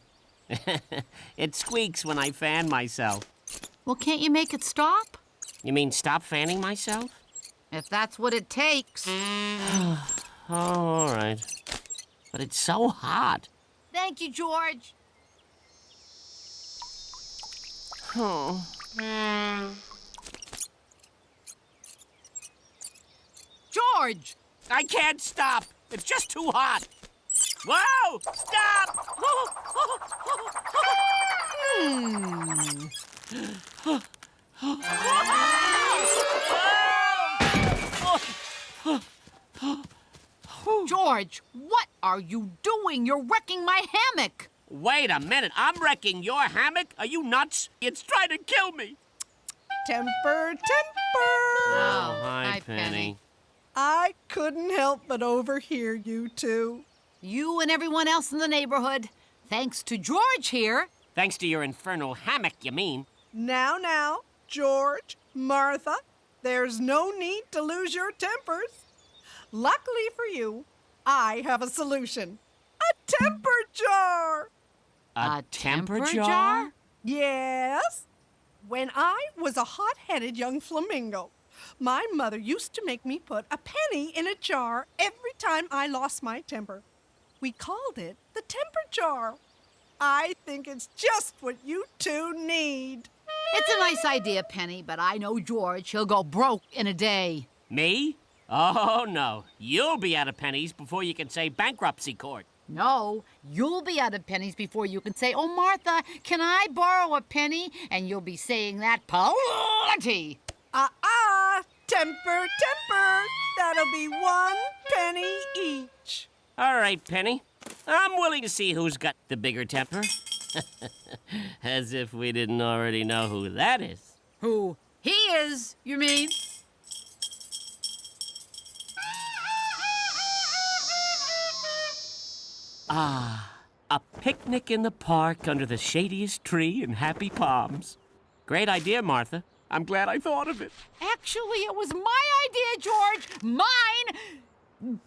It squeaks when I fan myself. Well, can't you make it stop? You mean stop fanning myself? If that's what it takes. Oh, all right. But it's so hot. Thank you, George. Oh. George! I can't stop. It's just too hot. Whoa! Stop! George, what are you doing? You're wrecking my hammock. Wait a minute. I'm wrecking your hammock? Are you nuts? It's trying to kill me. Temper, temper! Oh, Hi, Penny. I couldn't help but overhear you two. You and everyone else in the neighborhood. Thanks to George here. Thanks to your infernal hammock, you mean? Now, George, Martha, there's no need to lose your tempers. Luckily for you, I have a solution. A temper jar! A temper jar? Yes. When I was a hot-headed young flamingo, my mother used to make me put a penny in a jar every time I lost my temper. We called it the temper jar. I think it's just what you two need. It's a nice idea, Penny, but I know George. He'll go broke in a day. Me? Oh, no. You'll be out of pennies before you can say bankruptcy court. No, you'll be out of pennies before you can say, "Oh, Martha, can I borrow a penny?" And you'll be saying that plenty. Temper. That'll be 1 penny each. All right, Penny. I'm willing to see who's got the bigger temper. As if we didn't already know who that is. Who he is, you mean? A picnic in the park under the shadiest tree in Happy Palms. Great idea, Martha. I'm glad I thought of it. Actually, it was my idea, George. Mine.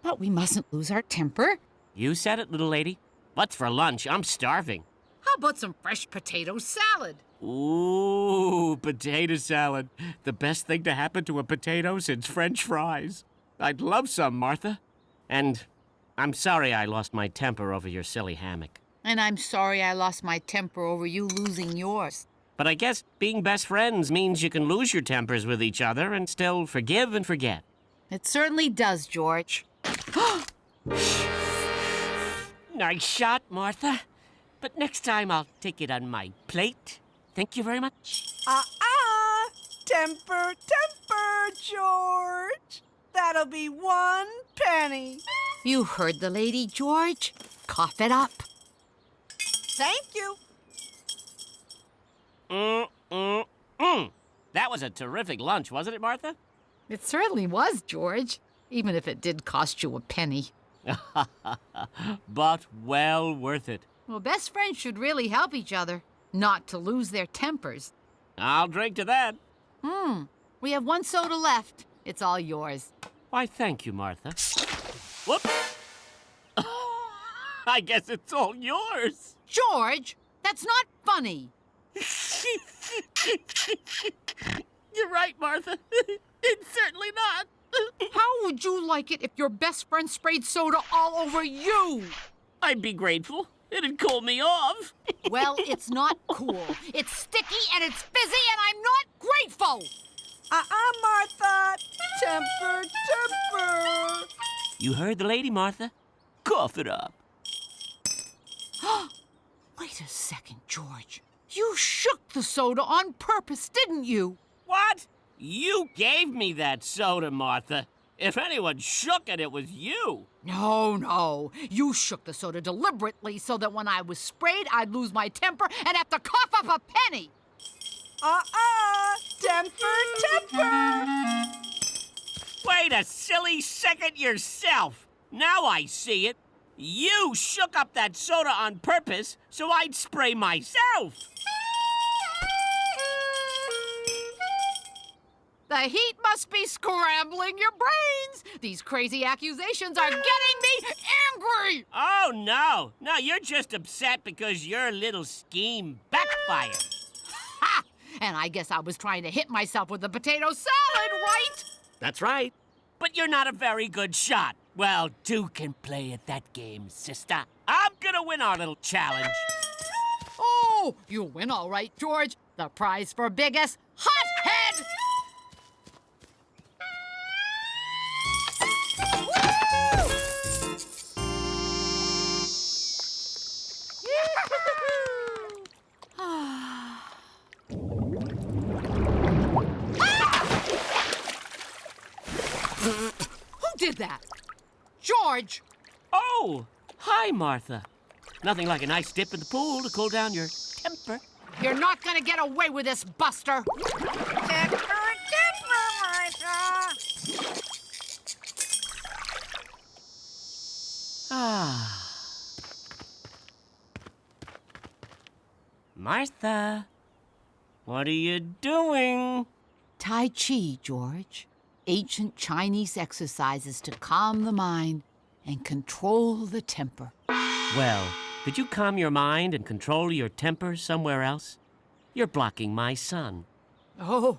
But we mustn't lose our temper. You said it, little lady. What's for lunch? I'm starving. How about some fresh potato salad? Ooh, potato salad. The best thing to happen to a potato since French fries. I'd love some, Martha. And I'm sorry I lost my temper over your silly hammock. And I'm sorry I lost my temper over you losing yours. But I guess being best friends means you can lose your tempers with each other and still forgive and forget. It certainly does, George. Nice shot, Martha. But next time I'll take it on my plate. Thank you very much. Temper, George. That'll be 1 penny. You heard the lady, George. Cough it up. Thank you. That was a terrific lunch, wasn't it, Martha? It certainly was, George. Even if it did cost you a penny. But well worth it. Well, best friends should really help each other, not to lose their tempers. I'll drink to that. We have 1 soda left. It's all yours. Why, thank you, Martha. Whoops. I guess it's all yours. George, that's not funny. You're right, Martha. It's certainly not. How would you like it if your best friend sprayed soda all over you? I'd be grateful. It'd cool me off. Well, it's not cool. It's sticky and it's fizzy and I'm not grateful. Martha. Temper. You heard the lady, Martha. Cough it up. Wait a second, George. You shook the soda on purpose, didn't you? What? You gave me that soda, Martha. If anyone shook it, it was you. No. You shook the soda deliberately so that when I was sprayed, I'd lose my temper and have to cough up a penny. Temper. Wait a silly second yourself. Now I see it. You shook up that soda on purpose so I'd spray myself. The heat must be scrambling your brains. These crazy accusations are getting me angry. Oh, no. No, you're just upset because your little scheme backfired. Ha! And I guess I was trying to hit myself with the potato salad, right? That's right. But you're not a very good shot. Well, 2 can play at that game, sister. I'm gonna win our little challenge. Oh, you win all right, George. The prize for biggest hothead. Who did that? George! Oh, hi, Martha. Nothing like a nice dip in the pool to cool down your temper. You're not gonna get away with this, Buster. Temper, Martha. Martha, what are you doing? Tai Chi, George. Ancient Chinese exercises to calm the mind and control the temper. Well, could you calm your mind and control your temper somewhere else? You're blocking my sun. Oh,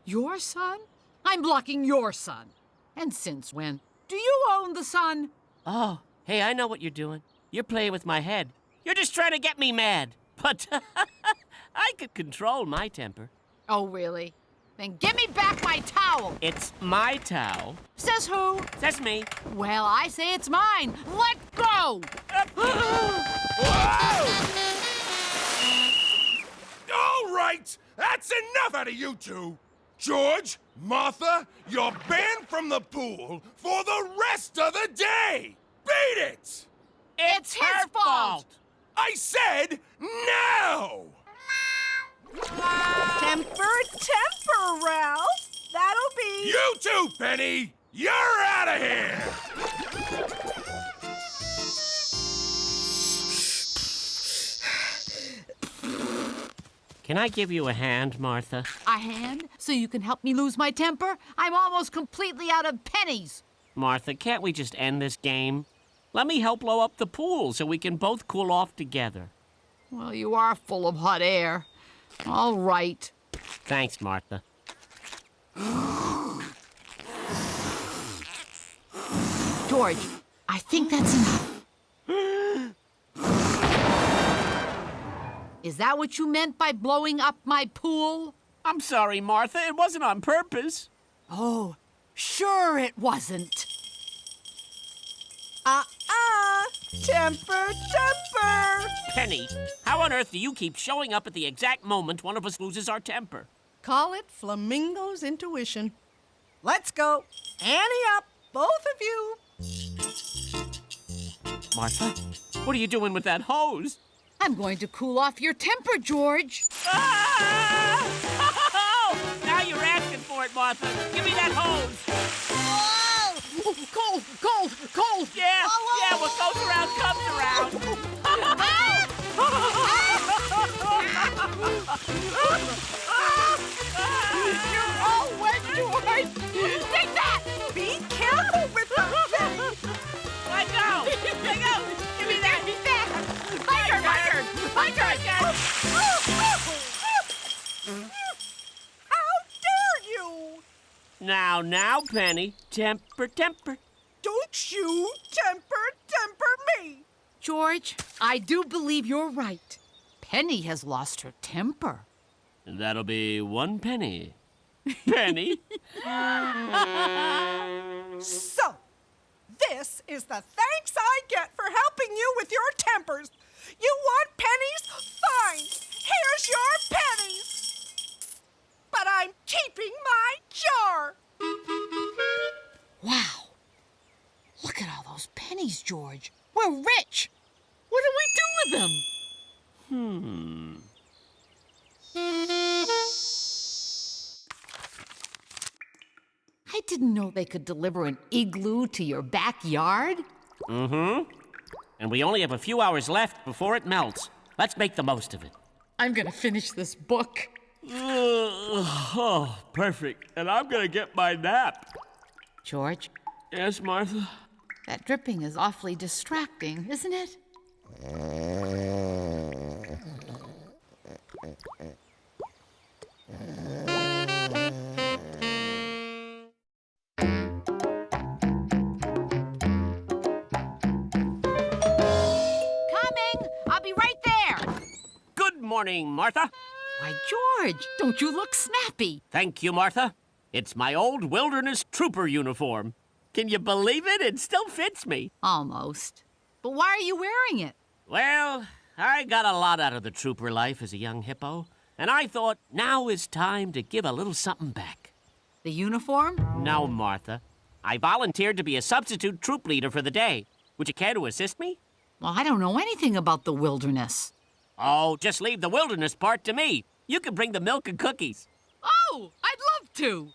your son? I'm blocking your son. And since when? Do you own the sun? Oh, hey, I know what you're doing. You're playing with my head. You're just trying to get me mad. But I could control my temper. Oh, really? Then give me back my towel. It's my towel. Says who? Says me. Well, I say it's mine. Let go! All right, that's enough out of you two. George, Martha, you're banned from the pool for the rest of the day. Beat it! It's his fault! I said now! Temper, Ralph. That'll be... You too, Penny! You're out of here! Can I give you a hand, Martha? A hand? So you can help me lose my temper? I'm almost completely out of pennies. Martha, can't we just end this game? Let me help blow up the pool so we can both cool off together. Well, you are full of hot air. All right. Thanks, Martha. George, I think that's enough. Is that what you meant by blowing up my pool? I'm sorry, Martha. It wasn't on purpose. Oh, sure it wasn't. Temper. Penny, how on earth do you keep showing up at the exact moment one of us loses our temper? Call it Flamingo's intuition. Let's go. Ante up, both of you. Martha, what are you doing with that hose? I'm going to cool off your temper, George. Ah! Oh, now you're asking for it, Martha. Give me that hose. Oh, cold, cold, cold. Yeah, what goes around comes around. You're all wet, George. Take that. Be careful with the thing. Let go. Let go. Give me that. My turn. How dare you? Now, Penny. Temper. Don't you temper me. George, I do believe you're right. Penny has lost her temper. That'll be 1 penny. Penny? So, this is the thanks I get for helping you with your tempers. You want pennies? Fine. Here's your pennies. But I'm keeping my jar. Wow. Look at all those pennies, George. We're rich. What do we do with them? I didn't know they could deliver an igloo to your backyard. Mm-hmm. And we only have a few hours left before it melts. Let's make the most of it. I'm gonna finish this book. Oh, perfect. And I'm gonna get my nap. George, Yes, Martha? that dripping is awfully distracting, isn't it? Coming! I'll be right there! Good morning, Martha. Why, George, don't you look snappy? Thank you, Martha. It's my old wilderness trooper uniform. Can you believe it? It still fits me. Almost. But why are you wearing it? Well, I got a lot out of the trooper life as a young hippo, and I thought now is time to give a little something back. The uniform? No, Martha. I volunteered to be a substitute troop leader for the day. Would you care to assist me? Well, I don't know anything about the wilderness. Oh, just leave the wilderness part to me. You can bring the milk and cookies. Oh, I'd love to.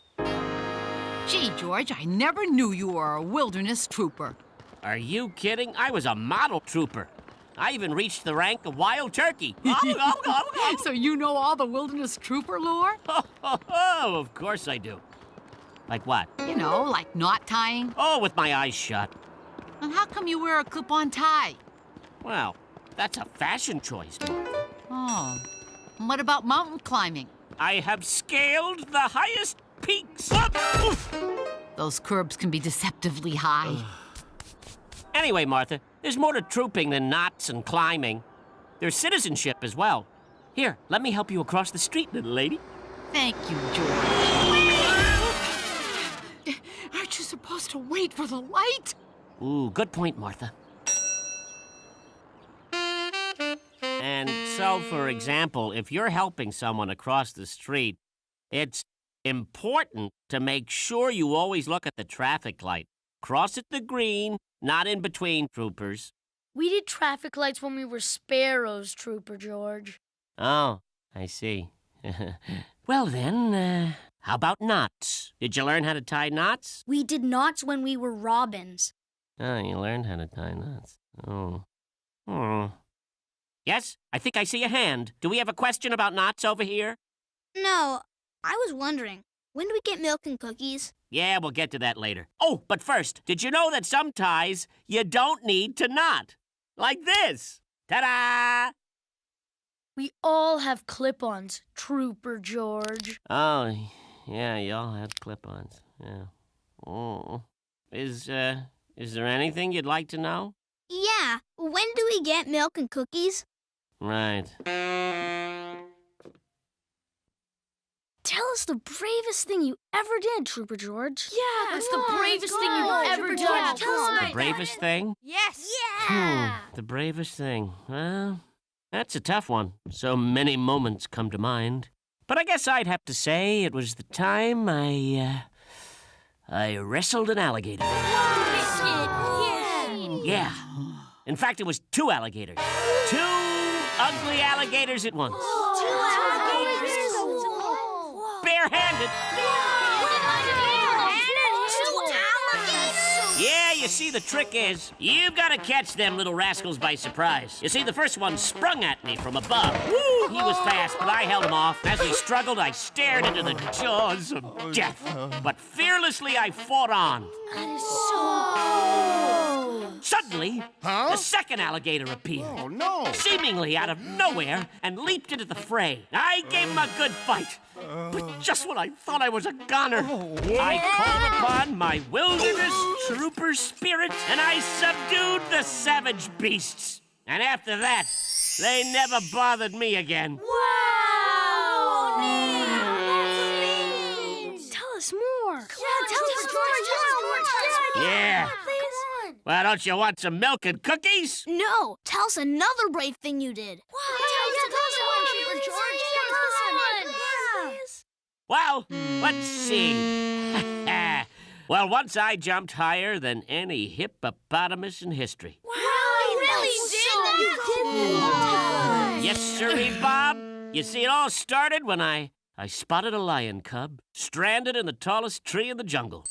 Gee, George, I never knew you were a wilderness trooper. Are you kidding? I was a model trooper. I even reached the rank of wild turkey. So you know all the wilderness trooper lore? Oh, of course I do. Like what? You know, like knot tying. Oh, with my eyes shut. And how come you wear a clip-on tie? Well, that's a fashion choice, Martha. Oh. And what about mountain climbing? I have scaled the highest peaks. Oof. Those curbs can be deceptively high. Anyway, Martha, there's more to trooping than knots and climbing. There's citizenship as well. Here, let me help you across the street, little lady. Thank you, George. Aren't you supposed to wait for the light? Ooh, good point, Martha. And so, for example, if you're helping someone across the street, it's important to make sure you always look at the traffic light. Cross at the green, not in between, troopers. We did traffic lights when we were sparrows, Trooper George. Oh, I see. Well then, how about knots? Did you learn how to tie knots? We did knots when we were robins. Oh, you learned how to tie knots. Oh. Hmm. Yes, I think I see a hand. Do we have a question about knots over here? No, I was wondering, when do we get milk and cookies? Yeah, we'll get to that later. Oh, but first, did you know that some ties you don't need to knot? Like this. Ta-da! We all have clip-ons, Trooper George. Oh, yeah, you all have clip-ons. Yeah. Oh. Is there anything you'd like to know? Yeah, when do we get milk and cookies? Right. Tell us the bravest thing you ever did, Trooper George. Yeah, What's the bravest thing you've ever done? The bravest thing? Yes. Yeah. The bravest thing. Well, that's a tough one. So many moments come to mind. But I guess I'd have to say it was the time I wrestled an alligator. Yeah. In fact, it was 2 alligators. 2 ugly alligators at once. Barehanded. Yeah, you see, the trick is, you've got to catch them little rascals by surprise. You see, the first one sprung at me from above. Woo! He was fast, but I held him off. As he struggled, I stared into the jaws of death. But fearlessly, I fought on. That is so... Suddenly, the second alligator appeared. Oh, no. Seemingly out of nowhere, and leaped into the fray. I gave him a good fight. But just when I thought I was a goner, I called upon my wilderness trooper spirit, and I subdued the savage beasts. And after that, they never bothered me again. Wow! Neat! Tell us more. Yeah, tell us more. Yeah. Well, don't you want some milk and cookies? No, tell us another brave thing you did. Well, let's see. Well, once I jumped higher than any hippopotamus in history. Wow, you really did. Yes, sirree, Bob. You see, it all started when I spotted a lion cub stranded in the tallest tree in the jungle.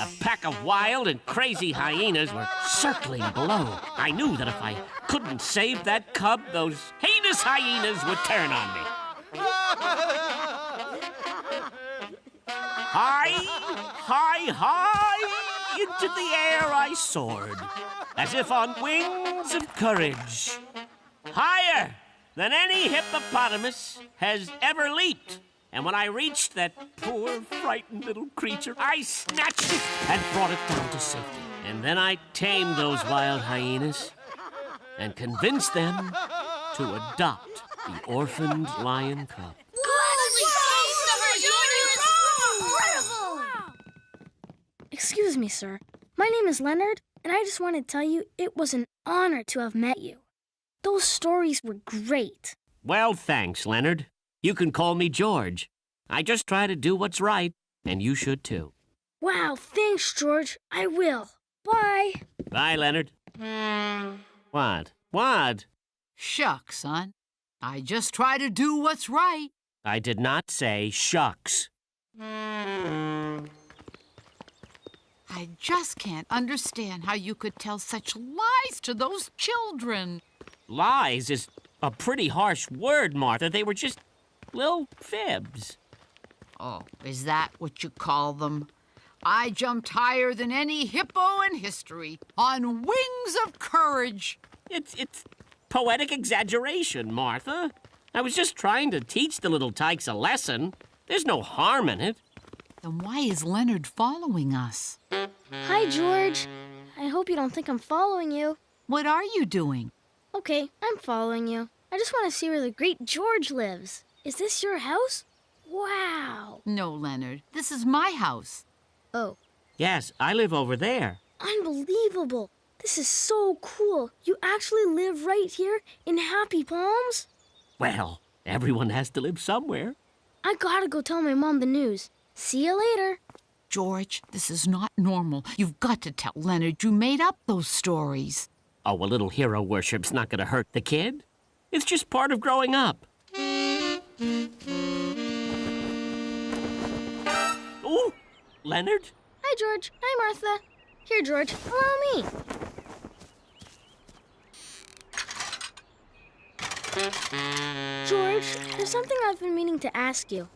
A pack of wild and crazy hyenas were circling below. I knew that if I couldn't save that cub, those heinous hyenas would turn on me. High into the air I soared, as if on wings of courage. Higher than any hippopotamus has ever leaped. And when I reached that poor, frightened little creature, I snatched it and brought it down to safety. And then I tamed those wild hyenas and convinced them to adopt the orphaned lion cub. Excuse me, sir. My name is Leonard, and I just want to tell you it was an honor to have met you. Those stories were great. Well, thanks, Leonard. You can call me George. I just try to do what's right, and you should too. Wow, thanks, George. I will. Bye. Bye, Leonard. What? What? Shucks, son. I just try to do what's right. I did not say shucks. I just can't understand how you could tell such lies to those children. Lies is a pretty harsh word, Martha. They were just little fibs. Oh, is that what you call them? I jumped higher than any hippo in history, on wings of courage. It's poetic exaggeration, Martha. I was just trying to teach the little tykes a lesson. There's no harm in it. Then why is Leonard following us? Hi, George. I hope you don't think I'm following you. What are you doing? Okay, I'm following you. I just want to see where the great George lives. Is this your house? Wow. No, Leonard. This is my house. Oh. Yes, I live over there. Unbelievable. This is so cool. You actually live right here in Happy Palms? Well, everyone has to live somewhere. I gotta go tell my mom the news. See you later. George, this is not normal. You've got to tell Leonard you made up those stories. Oh, a little hero worship's not gonna hurt the kid. It's just part of growing up. Ooh, Leonard? Hi, George. Hi, Martha. Here, George, allow me. George, there's something I've been meaning to ask you.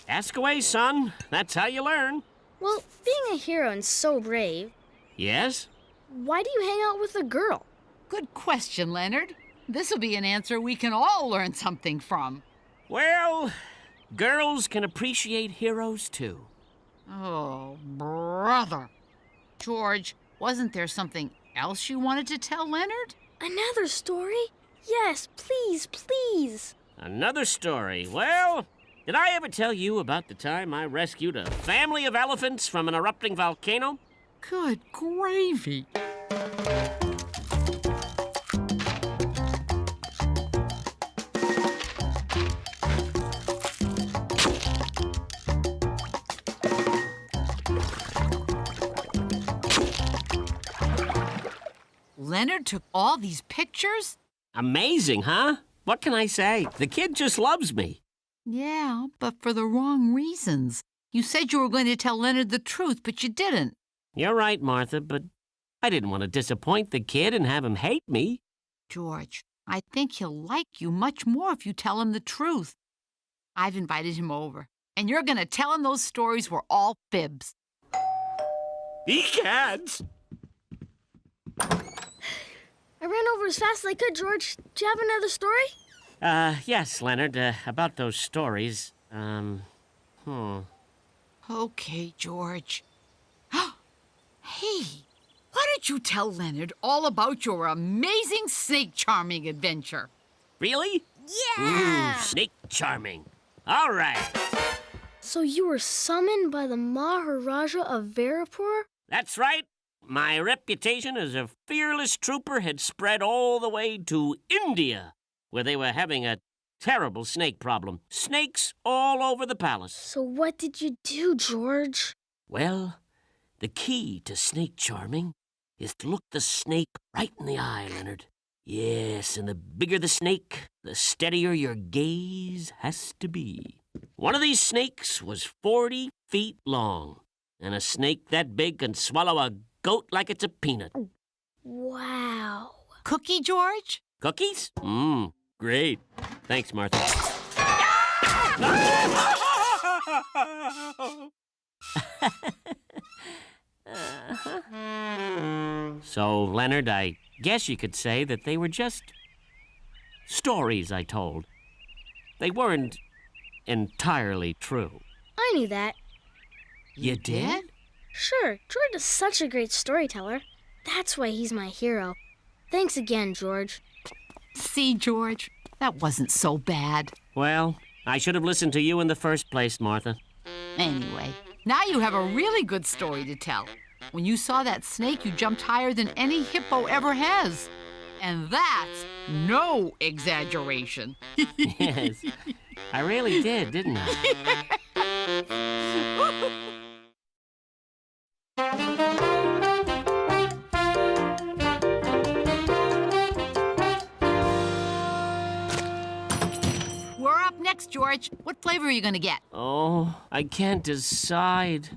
Ask away, son. That's how you learn. Well, being a hero and so brave, Yes? why do you hang out with a girl? Good question, Leonard. This'll be an answer we can all learn something from. Well, girls can appreciate heroes, too. Oh, brother. George, wasn't there something else you wanted to tell Leonard? Another story? Yes, please, please. Another story. Well, did I ever tell you about the time I rescued a family of elephants from an erupting volcano? Good gravy. Leonard took all these pictures? Amazing, huh? What can I say? The kid just loves me. Yeah, but for the wrong reasons. You said you were going to tell Leonard the truth, but you didn't. You're right, Martha, but I didn't want to disappoint the kid and have him hate me. George, I think he'll like you much more if you tell him the truth. I've invited him over, and you're going to tell him those stories were all fibs. He can't. I ran over as fast as I could, George. Do you have another story? Yes, Leonard, about those stories. Okay, George. Hey, why don't you tell Leonard all about your amazing snake charming adventure? Really? Yeah! Ooh, snake charming. All right. So you were summoned by the Maharaja of Verapur? That's right. My reputation as a fearless trooper had spread all the way to India, where they were having a terrible snake problem. Snakes all over the palace. So what did you do, George? Well, the key to snake charming is to look the snake right in the eye, Leonard. Yes, and the bigger the snake, the steadier your gaze has to be. One of these snakes was 40 feet long, and a snake that big can swallow a goat like it's a peanut. Wow. Cookie, George? Cookies? Great. Thanks, Martha. So, Leonard, I guess you could say that they were just stories I told. They weren't entirely true. I knew that. You did? Sure, George is such a great storyteller. That's why he's my hero. Thanks again, George. See, George, that wasn't so bad. Well, I should have listened to you in the first place, Martha. Anyway, now you have a really good story to tell. When you saw that snake, you jumped higher than any hippo ever has. And that's no exaggeration. Yes, I really did, didn't I? We're up next, George. What flavor are you going to get? Oh, I can't decide.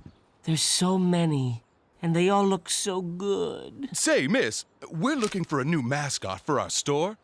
There's so many. And they all look so good. Say, miss, we're looking for a new mascot for our store.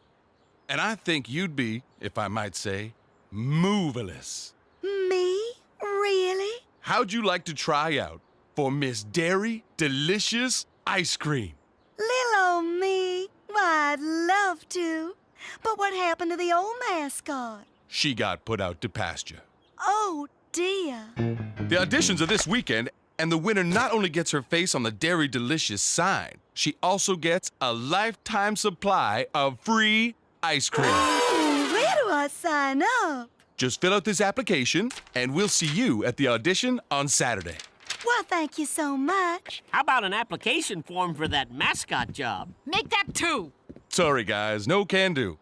And I think you'd be, if I might say, moveless. Me? Really? How'd you like to try out for Miss Dairy Delicious Ice Cream? Little old me? Why, I'd love to. But what happened to the old mascot? She got put out to pasture. Oh, dear. The auditions are this weekend, and the winner not only gets her face on the Dairy Delicious sign, she also gets a lifetime supply of free ice cream. Where do I sign up? Just fill out this application, and we'll see you at the audition on Saturday. Well, thank you so much. How about an application form for that mascot job? Make that 2. Sorry, guys, no can do.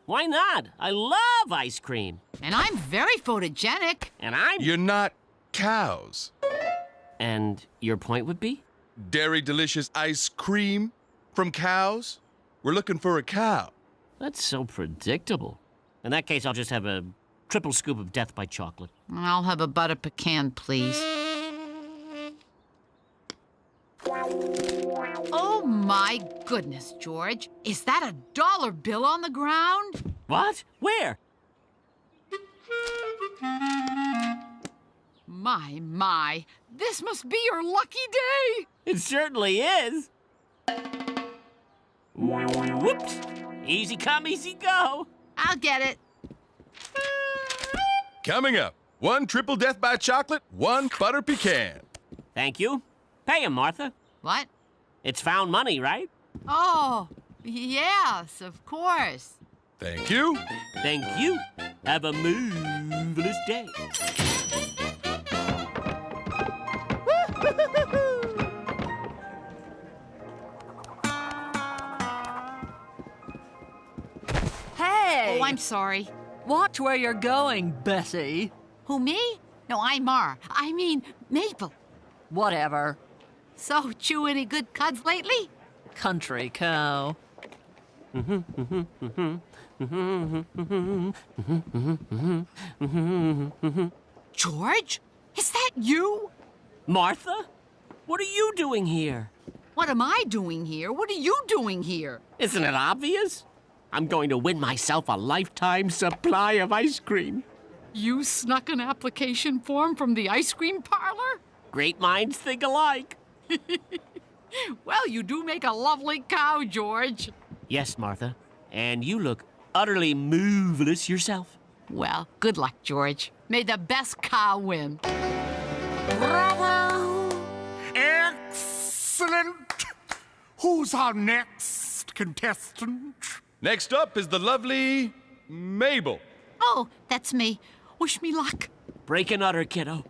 Why not? I love ice cream. And I'm very photogenic. And I'm... You're not cows. And your point would be? Dairy Delicious Ice Cream from cows? We're looking for a cow. That's so predictable. In that case, I'll just have a triple scoop of Death by Chocolate. I'll have a butter pecan, please. Oh, my goodness, George. Is that a dollar bill on the ground? What? Where? My. This must be your lucky day. It certainly is. Whoops. Easy come, easy go. I'll get it. Coming up, 1 triple Death by Chocolate, 1 butter pecan. Thank you. Pay him, Martha. What? It's found money, right? Oh, yes, of course. Thank you. Thank you. Have a moveless day. Hey! Oh, I'm sorry. Watch where you're going, Bessie. Who, me? No, I'm Mar. I mean, Maple. Whatever. So, chew any good cuds lately? Country cow. George? Is that you? Martha? What are you doing here? What am I doing here? What are you doing here? Isn't it obvious? I'm going to win myself a lifetime supply of ice cream. You snuck an application form from the ice cream parlor? Great minds think alike. Well, you do make a lovely cow, George. Yes, Martha. And you look utterly moveless yourself. Well, good luck, George. May the best cow win. Bravo! Excellent! Who's our next contestant? Next up is the lovely Mabel. Oh, that's me. Wish me luck. Break and utter, kiddo.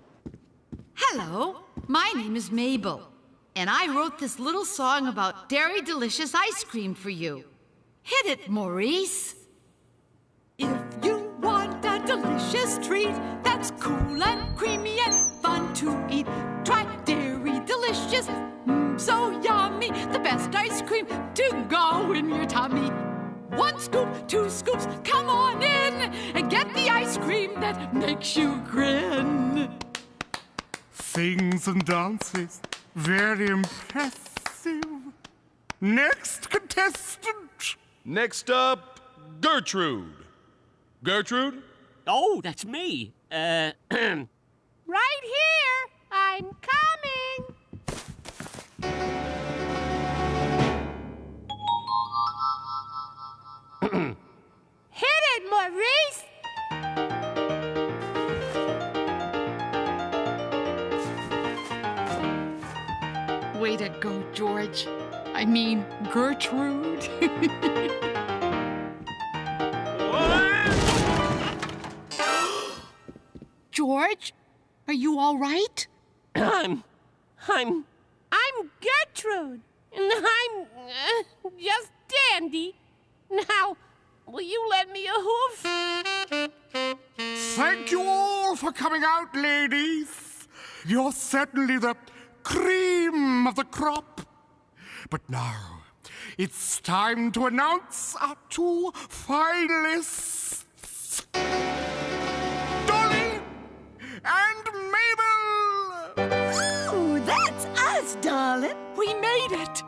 Hello, my name is Mabel, and I wrote this little song about Dairy Delicious ice cream for you. Hit it, Maurice. If you want a delicious treat that's cool and creamy and fun to eat, try Dairy Delicious. So yummy, the best ice cream to go in your tummy. 1 scoop, 2 scoops, come on in and get the ice cream that makes you grin. Sings and dances, very impressive. Next contestant. Next up, Gertrude. Gertrude? Oh, that's me. Right here. I'm coming. Hit it, Maurice! Way to go, George. I mean, Gertrude. George, are you all right? I'm Gertrude, and I'm just dandy. Now, will you lend me a hoof? Thank you all for coming out, ladies. You're certainly the cream of the crop. But now, it's time to announce our 2 finalists. Dolly and Mabel! Ooh, that's us, darling. it. We made it!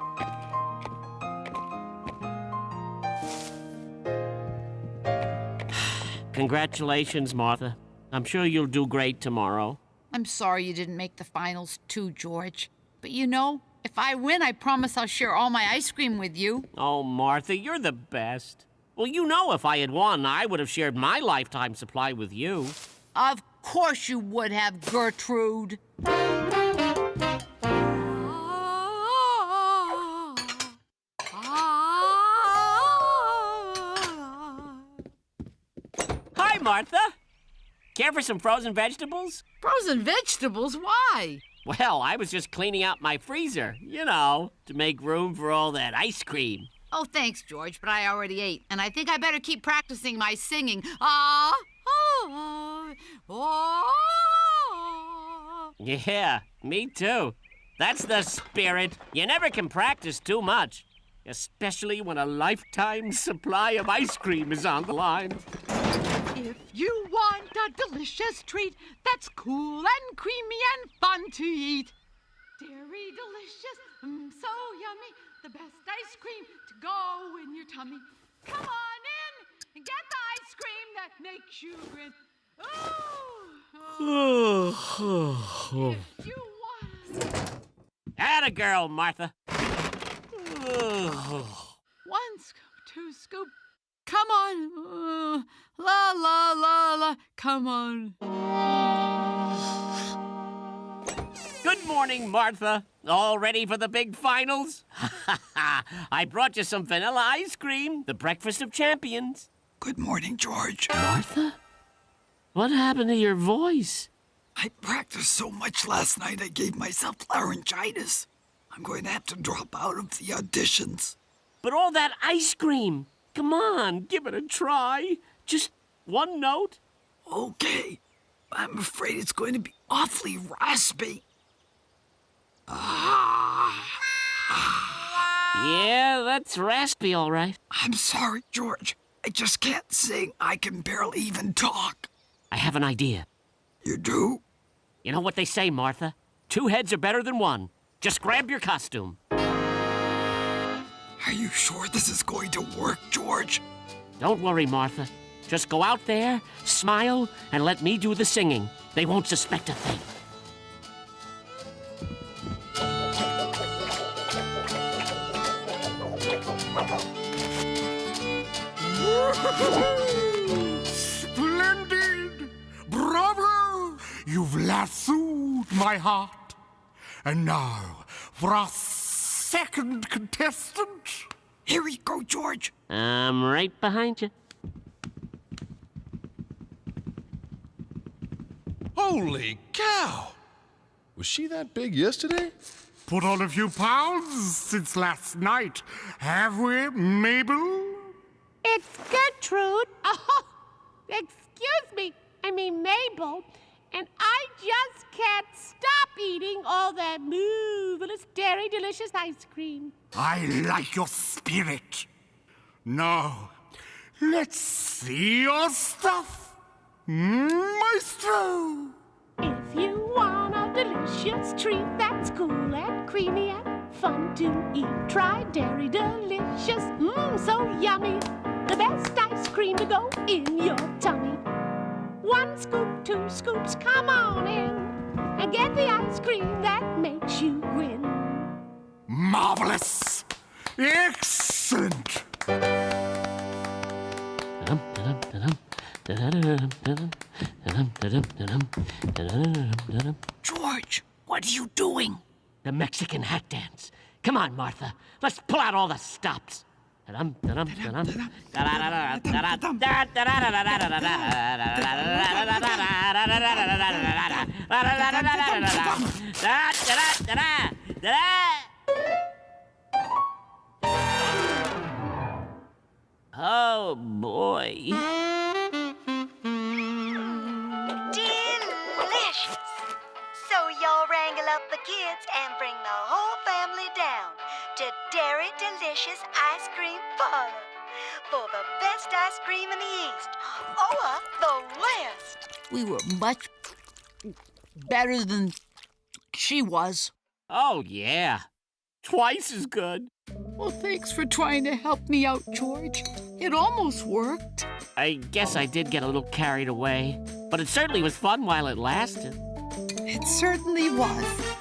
Congratulations, Martha. I'm sure you'll do great tomorrow. I'm sorry you didn't make the finals too, George. But you know, if I win, I promise I'll share all my ice cream with you. Oh, Martha, you're the best. Well, you know if I had won, I would have shared my lifetime supply with you. Of course you would have, Gertrude. Hi, Martha. Care for some frozen vegetables? Frozen vegetables? Why? Well, I was just cleaning out my freezer, you know, to make room for all that ice cream. Oh, thanks, George, but I already ate, and I think I better keep practicing my singing. Yeah, me too. That's the spirit. You never can practice too much, especially when a lifetime supply of ice cream is on the line. If you want a delicious treat that's cool and creamy and fun to eat, dairy delicious, so yummy, the best ice cream to go in your tummy. Come on in and get the ice cream that makes you grin. If you want Atta girl, Martha. one scoop, two scoop, come on, la la la la, come on. Good morning, Martha. All ready for the big finals? I brought you some vanilla ice cream, the breakfast of champions. Good morning, George. Martha? What happened to your voice? I practiced so much last night I gave myself laryngitis. I'm going to have to drop out of the auditions. But all that ice cream. Come on, give it a try. Just one note. Okay. I'm afraid it's going to be awfully raspy. Yeah, that's raspy, all right. I'm sorry, George. I just can't sing. I can barely even talk. I have an idea. You do? You know what they say, Martha? 2 heads are better than 1. Just grab your costume. Are you sure this is going to work, George? Don't worry, Martha. Just go out there, smile, and let me do the singing. They won't suspect a thing. Splendid! Bravo! You've lassoed my heart. And now, for our second contestant. Here we go, George. I'm right behind you. Holy cow! Was she that big yesterday? Put on a few pounds since last night, have we, Mabel? It's Gertrude. Oh, excuse me. I mean Mabel. And I just can't stop eating all that marvelous dairy delicious ice cream. I like your spirit. Now, let's see your stuff, Maestro. If you want a delicious treat that's cool and creamy and fun to eat, try Dairy Delicious. So yummy. The best ice cream to go in your tummy. 1 scoop, 2 scoops, come on in and get the ice cream that makes you grin. Marvelous. Excellent. George, what are you doing? The Mexican hat dance. Come on, Martha. Let's pull out all the stops. Oh, boy. Delicious! So y'all wrangle up the kids and bring the whole family down to Dairy Delicious Ice Cream Parlor for the best ice cream in the East or the West. We were much better than she was. Oh, yeah. twice as good. Well, thanks for trying to help me out, George. It almost worked. I guess I did get a little carried away, but it certainly was fun while it lasted. It certainly was.